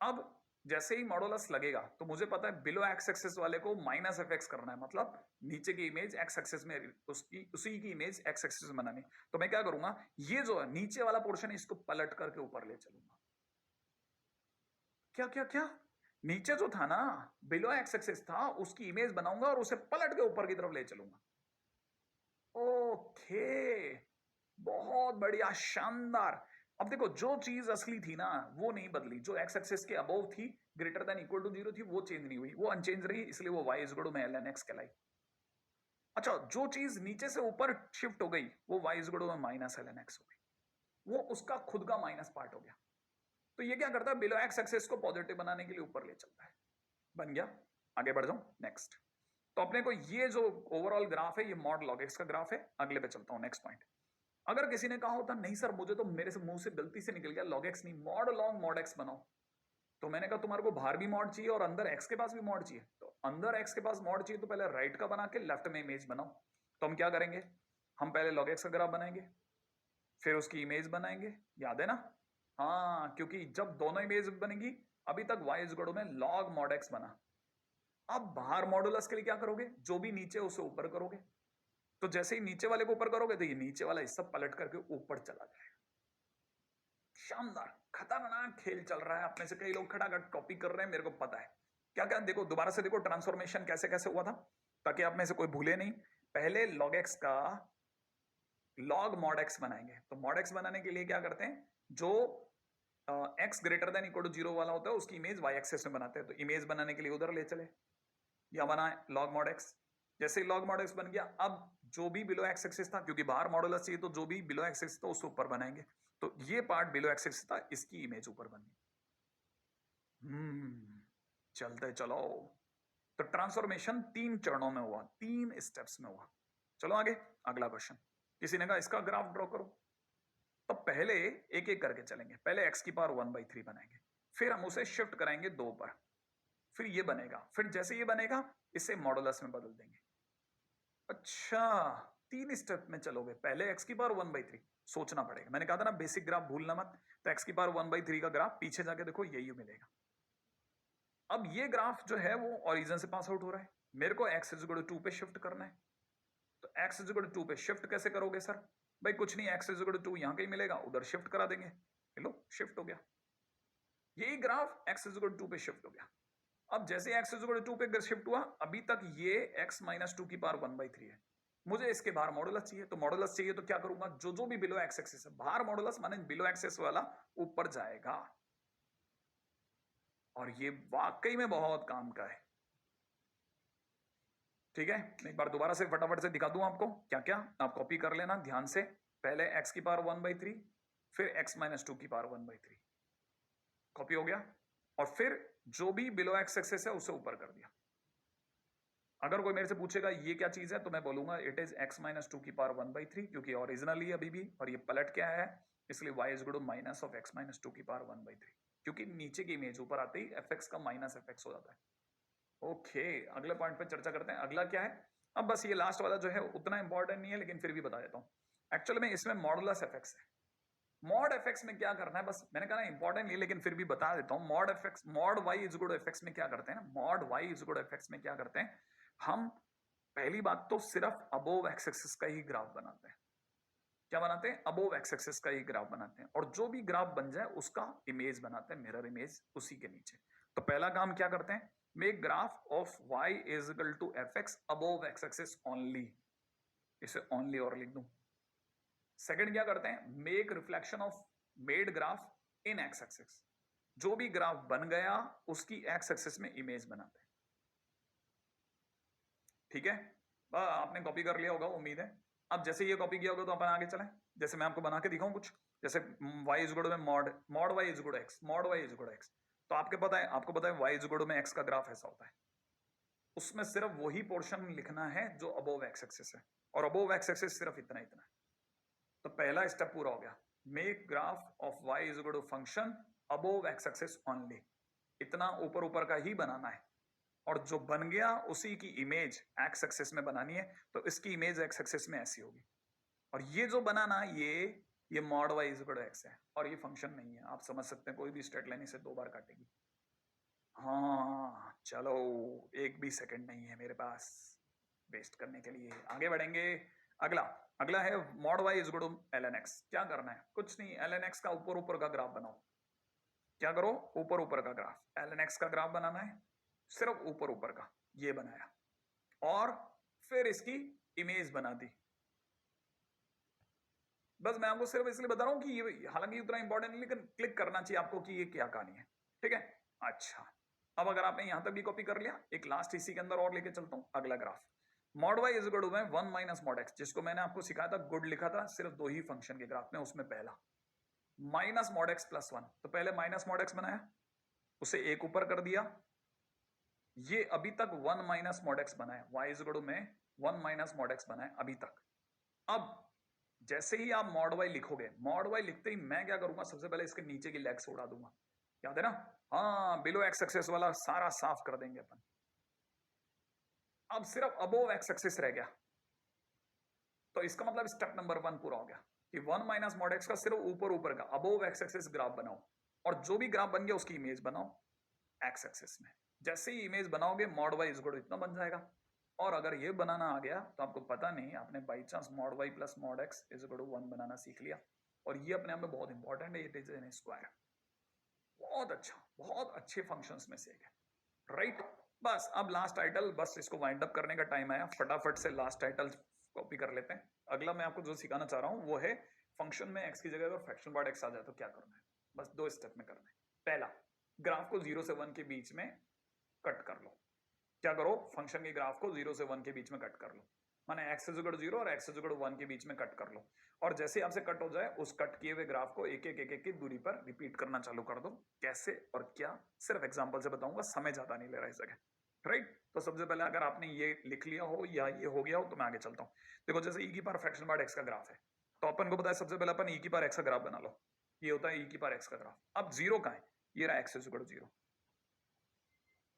Speaker 1: अब जैसे ही मॉडुलस लगेगा तो मुझे पता है बिलो एक्स एक्सिस वाले को माइनस एफ एक्स करना है, मतलब नीचे की इमेज एक्स एक्सिस में, उसकी उसी की इमेज एक्स एक्सिस में बनानी। तो मैं क्या करूंगा, ये जो है नीचे वाला पोर्शन इसको पलट करके ऊपर ले चलूंगा। क्या क्या क्या, नीचे जो था ना बिलो एक्स एक्सिस था, उसकी इमेज बनाऊंगा और उसे पलट के ऊपर की तरफ ले चलूंगा। ओके, बहुत बढ़िया, शानदार। अब देखो, जो चीज असली थी ना वो नहीं बदली, जो एक्स एक्सिस के अबव थी, ग्रेटर देन इक्वल टू 0 थी, वो चेंज नहीं हुई, वो अनचेंज रही, इसलिए वो y इज इक्वल टू में ln x कहलाई। अच्छा, जो चीज नीचे से ऊपर शिफ्ट हो गई वो y इज इक्वल टू में माइनस ln x हो गई, वो उसका खुद का माइनस पार्ट हो गया। तो ये क्या करता है, बिलो एक्स एक्सिस को पॉजिटिव बनाने के लिए ऊपर ले चलता है। बन गया, आगे बढ़ जाऊं नेक्स्ट। तो अपने को ये जो ओवरऑल ग्राफ है ये मॉड लॉग एक्स का ग्राफ है। अगले पे चलता हूं, नेक्स्ट पॉइंट। अगर किसी ने कहा होता नहीं सर मुझे तो मेरे से मुंह से गलती से निकल गया लॉग एक्स नहीं, मॉड लॉग मॉड एक्स बनाओ, तो मैंने कहा तुम्हारे को बाहर भी मॉड चाहिए और अंदर एक्स के पास भी मॉड चाहिए। तो अंदर एक्स के पास मॉड चाहिए तो पहले राइट का बना के लेफ्ट में इमेज बनाओ। तो हम क्या करेंगे, हम पहले लॉग एक्स का ग्राफ बनाएंगे, फिर उसकी इमेज बनाएंगे, याद है ना। हाँ, क्योंकि जब दोनों इमेज बनेगी, अभी तक y इज इक्वल टू में log mod x बना। अब बाहर मॉडुलस के लिए क्या करोगे, जो भी नीचे उसे ऊपर करोगे। तो जैसे ही नीचे वाले को ऊपर करोगे तो ये नीचे वाला हिस्सा पलट करके ऊपर चला जाएगा। शानदार, खतरनाक खेल चल रहा है। आप में से कई लोग खटाखट कॉपी कर रहे हैं, मेरे को पता है। क्या क्या, देखो दोबारा से देखो ट्रांसफॉर्मेशन कैसे कैसे हुआ था, ताकि आप में से कोई भूले नहीं। पहले log x का log mod x बनाएंगे। तो mod x बनाने के लिए क्या करते हैं, जो x greater than equal to 0 वाला होता है उसकी इमेज y एक्सिस में बनाते हैं। तो इमेज बनाने के लिए उधर ले चले, या बना log mod x। जैसे ही log mod x बन गया, अब जो भी बिलो एक्स एक्सिस था, क्योंकि बाहर मॉडुलस चाहिए तो जो भी बिलो एक्स एक्सिस था उससे ऊपर बनाएंगे, तो ये पार्ट बिलो एक्स एक्सिस था, इसकी इमेज ऊपर बनी। चलते चलो। तो ट्रांसफॉर्मेशन 3 चरणों में हुआ, 3 स्टेप्स में हुआ। चलो आगे, अगला क्वेश्चन। किसी ने कहा इसका ग्राफ ड्रॉ करो, तो पहले एक एक करके चलेंगे। पहले x की पावर 1/3 बनाएंगे, फिर हम उसे शिफ्ट कराएंगे 2 पर, फिर ये बनेगा, फिर जैसे ये बनेगा इसे मॉडुलस में बदल देंगे। अच्छा, 3 स्टेप में चलोगे। पहले x की पावर 1/3 सोचना पड़ेगा, मैंने कहा था ना बेसिक ग्राफ भूलना मत। तो x की पावर 1/3 का ग्राफ पीछे जाके देखो यही मिलेगा। अब ये ग्राफ जो है वो ओरिजिन से पास आउट हो रहा है, मेरे को x इक्वल टू 2 पे शिफ्ट करना है। तो x इक्वल टू 2 पे शिफ्ट कैसे करोगे सर? भाई कुछ नहीं, x इक्वल टू 2 यहां कहीं मिलेगा, उधर शिफ्ट करा देंगे। लो शिफ्ट हो गया, यही ग्राफ x इक्वल टू 2 पे शिफ्ट हो गया। अब जैसे x इक्वल टू 2 पे शिफ्ट हुआ, अभी तक ये x माइनस 2 की पावर 1/3 है। मुझे इसके बाहर मॉडुलस चाहिए, तो मॉडुलस चाहिए तो क्या करूंगा, जो जो भी बिलो एक्स एक्सिस है, बाहर मॉडुलस माने बिलो एक्सिस वाला ऊपर जाएगा। और ये वाकई में बहुत काम का है। ठीक है, एक बार दोबारा से फटाफट से दिखा दूं आपको क्या क्या, आप कॉपी कर लेना ध्यान से। पहले x की पावर 1/3, फिर x माइनस 2 की पावर 1/3, कॉपी हो गया। और फिर जो भी बिलो एक्स एक्सिस है उसे ऊपर कर दिया। अगर कोई मेरे से पूछेगा ये क्या चीज है, तो मैं बोलूंगा इट इज x माइनस 2 की पावर 1/3, क्योंकि ओरिजिनली अभी भी, और ये पलट क्या है, इसलिए y is equal to minus of x minus 2 की पावर 1/3, क्योंकि नीचे की इमेज ऊपर आते ही fx का माइनस fx हो जाता है। ओके, अगले पॉइंट पे चर्चा करते हैं। अगला क्या है, अब बस ये लास्ट वाला जो है उतना इंपॉर्टेंट नहीं है, लेकिन फिर भी बता देता हूँ। एक्चुअली में इसमें मॉडुलस एफएक्स है। मॉड एफएक्स में क्या करना है, बस मैंने कहा ना इंपॉर्टेंट नहीं, लेकिन फिर भी बता देता हूँ। Mod f x, mod y is equal to f x में क्या करते हैं ना, mod y is equal to f x में क्या करते हैं हम, पहली बात तो सिर्फ अबोव एक्स एक्सिस का ही ग्राफ बनाते हैं। क्या बनाते हैं, अबोव एक्स एक्सिस का ही ग्राफ बनाते हैं, और जो भी ग्राफ बन जाए उसका इमेज बनाते हैं, मिरर इमेज उसी के नीचे। तो पहला काम क्या करते हैं, make graph of y is equal to F x above x axis only, इसे ओनली और लिख दूं। सेकंड क्या करते हैं, make reflection of made graph in x axis, जो भी ग्राफ बन गया उसकी एक्स एक्सिस में इमेज बनाते हैं। ठीक है, आपने कॉपी कर लिया होगा उम्मीद है। अब जैसे ये कॉपी किया होगा तो अपन आगे चलें। जैसे मैं आपको बना के दिखाऊं कुछ, जैसे y इज इक्वल टू में mod y is equal to x, mod y is equal to x। तो आपको पता है y इज इक्वल टू में x का ग्राफ ऐसा होता है, उसमें सिर्फ वही पोर्शन लिखना है जो अबोव एक्स एक्सिस है, और अबोव एक्स एक्सिस सिर्फ इतना इतना है। तो पहला स्टेप पूरा हो गया, make graph of y is equal to function above x axis only, इतना ऊपर ऊपर का ही बनाना है, और जो बन गया उसी की इमेज एक्स एक्सिस में बनानी है। तो इसकी इमेज एक्स एक्सिस में ऐसी होगी, और ये जो बनाना ये mod y is equal to x है, और ये फंक्शन नहीं है। आप समझ सकते हैं कोई भी स्ट्रेट लाइन इसे 2 बार काटेगी। हाँ चलो, एक भी सेकंड नहीं है मेरे पास वेस्ट करने के लिए, आगे बढ़ेंगे। अगला अगला है mod y is equal to l n x. क्या करना है, कुछ नहीं, एल एन एक्स का ऊपर ऊपर का ग्राफ बनाओ। क्या करो, ऊपर ऊपर का ग्राफ, एल एन एक्स का ग्राफ बनाना है, सिर्फ ऊपर ऊपर का, ये बनाया, और फिर इसकी इमेज बना दी। बस मैं आपको सिर्फ इसलिए बता रहा हूं कि ये हालांकि उतना इंपॉर्टेंट नहीं, लेकिन क्लिक करना चाहिए आपको कि ये क्या कहानी है। ठीक है, अच्छा, अब अगर आपने यहां तक भी कॉपी कर लिया, एक लास्ट इसी के अंदर और लेके चलता हूं। अगला graph, mod y is equal to 1 minus mod x, जिसको मैंने आपको सिखाया था, गुड लिखा था सिर्फ 2 ही फंक्शन के ग्राफ में, उसमें पहला माइनस मॉड एक्स प्लस 1। तो पहले माइनस मॉड एक्स बनाया, उसे एक ऊपर कर दिया, ये अभी तक 1 माइनस मॉड एक्स बना है, y इज इक्वल टू में 1 माइनस मॉड एक्स बना है अभी तक। अब जैसे ही आप मॉड y लिखोगे, मॉड y लिखते ही मैं क्या करूंगा, सबसे पहले इसके नीचे की लेग्स उड़ा दूंगा, याद है ना, हाँ बिलो एक्स एक्सिस वाला सारा साफ कर देंगे अपन। अब सिर्फ अबोव एक्स एक्सिस रह गया, तो इसका मतलब स्टेप नंबर 1 पूरा हो गया कि 1 माइनस मॉड एक्स का सिर्फ ऊपर ऊपर का अबोव एक्स एक्सिस ग्राफ बनाओ, और जो भी ग्राफ बन गया उसकी इमेज बनाओ एक्स एक्सिस में। जैसे ही इमेज बनाओगे, mod y is equal to इतना बन जाएगा। और अगर ये बनाना आ गया तो आपको पता नहीं, आपने by chance mod y plus mod x is equal to 1 बनाना सीख लिया, और ये अपने आप में बहुत इंपॉर्टेंट है, इट इज एन स्क्वायर। बहुत अच्छा, बहुत अच्छे फंक्शंस में से एक है, राइट। बस अब लास्ट टाइटल, बस इसको वाइंड अप करने का टाइम आया, फटाफट से लास्ट टाइटल कॉपी कर लेते हैं। अगला मैं आपको जो सिखाना चाह रहा हूं वो है फंक्शन में एक्स की जगह अगर फ्रैक्शन पार्ट एक्स आ जाए तो क्या करना है। बस 2 स्टेप में करना है। पहला, ग्राफ को 0 से 1 के बीच में कट कर लो। क्या करो, फंक्शन के ग्राफ को 0 से 1 के बीच में कट कर लो। माने x इज इक्वल टू 0 और x इज इक्वल टू 1 के बीच में कट कर लो, और जैसे ही आपसे कट हो जाए उस कट किए हुए ग्राफ को एक एक एक एक की दूरी पर रिपीट करना चालू कर दो। कैसे और क्या, सिर्फ एग्जांपल से बताऊंगा, समय ज्यादा नहीं ले रहा इस जगह, राइट। तो सबसे पहले अगर आपने ये लिख लिया हो या ये हो गया हो तो मैं आगे चलता हूँ। देखो जैसे e की पावर फ्रैक्शन बार x का ग्राफ है, तो अपन को पता है सबसे पहले अपन e की पावर x का ग्राफ बना लो। ये होता है e की पावर x का ग्राफ। अब जीरो कहाँ है, ये रहा x इज इक्वल टू 0,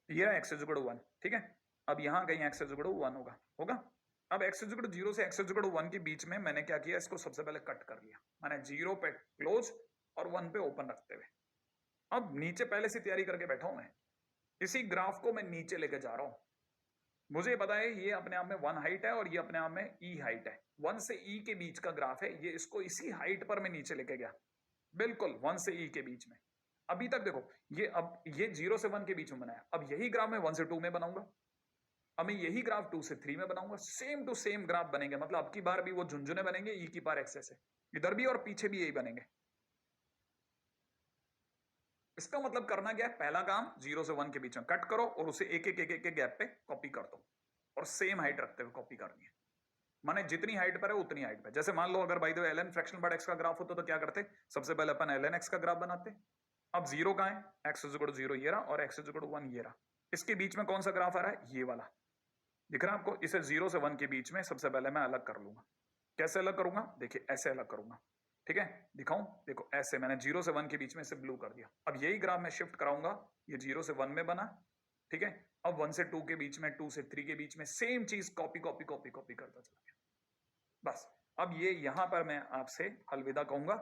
Speaker 1: ये रहा x इज इक्वल टू 1, ठीक है। अब यहाँ कहीं x इज इक्वल टू 1 होगा, होगा। अब x इज इक्वल टू 0 से x इज इक्वल टू 1 के बीच में मैंने क्या किया, इसको सबसे पहले कट कर लिया, मैंने 0 पे क्लोज और 1 पे ओपन रखते हुए। अब नीचे पहले से तैयारी करके बैठा हूं मैं, इसी ग्राफ को मैं नीचे लेके जा रहा हूं। मुझे पता है ये अपने आप में 1 हाइट है और ये अपने आप में e हाइट है, 1 से e के बीच का ग्राफ है ये, इसको इसी हाइट पर मैं नीचे लेके गया, बिल्कुल 1 से e के बीच में। अभी तक देखो ये, अब ये 0 से 1 के बीच में बनाया, अब यही ग्राफ मैं 1 से 2 में बनाऊंगा, अब मैं यही ग्राफ 2 से 3 में बनाऊंगा, सेम टू सेम ग्राफ बनेंगे, मतलब अब की बार भी वो झुंझुने बनेंगे e की पावर x से, इधर भी और पीछे भी यही बनेंगे। इसका मतलब करना क्या है, पहला काम 0 से 1 के बीच में कट करो और उसे एक एक एक एक गैप पे कॉपी कर दो, और सेम हाइट रखते हुए कॉपी करनी है, माने जितनी हाइट पर है उतनी हाइट पे। जैसे मान लो अगर by the way ln fraction bar x का ग्राफ होता तो क्या करते, सबसे पहले अपन ln x का ग्राफ बनाते। अब 0 कहां है, x इज इक्वल टू 0 ये रहा, और x इज इक्वल टू 1 ये रहा। इसके बीच में कौन सा ग्राफ आ रहा है, ये वाला दिख रहा है आपको। इसे 0 से 1 के बीच में सबसे पहले मैं अलग कर लूंगा। कैसे अलग करूंगा, देखिए ऐसे अलग करूंगा, ठीक है। दिखाऊं, देखो ऐसे मैंने 0 से 1 के बीच में इसे ब्लू कर दिया। अब यही ग्राफ मैं शिफ्ट कराऊंगा, ये 0 से 1 में बना, ठीक है। अब 1 से 2 के बीच में, 2 से 3 के बीच में सेम चीज कॉपी कॉपी कॉपी कॉपी करता चला गया। बस अब ये यहां पर मैं आपसे अलविदा कहूंगा,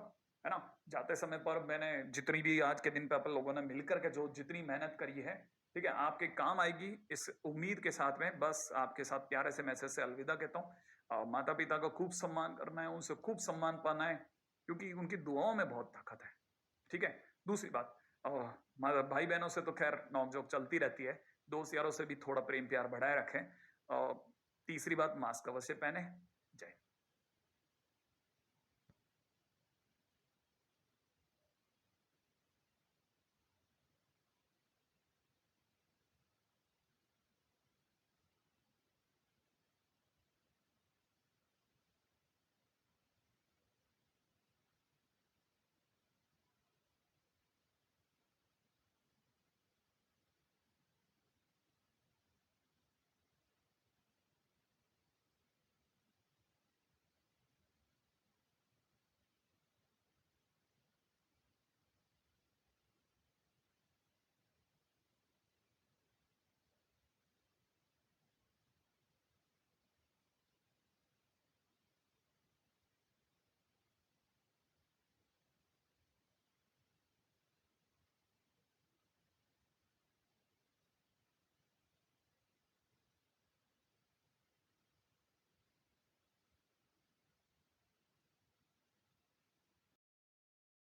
Speaker 1: है ना। जाते समय पर मैंने जितनी भी आज के दिन पे अपन लोगों ने मिलकर के जो जितनी मेहनत करी है, ठीक है, आपके काम आएगी इस उम्मीद के साथ में, बस आपके साथ प्यारे से मैसेज से अलविदा कहता हूँ। माता पिता का खूब सम्मान करना है, उनसे खूब सम्मान पाना है, क्योंकि उनकी दुआओं में बहुत ताकत है, ठीक है। दूसरी बात, भाई बहनों से तो खैर नोकझोंक चलती रहती है, दोस्त यारों से भी थोड़ा प्रेम प्यार बढ़ाए रखें। तीसरी बात, मास्क अवश्य पहने,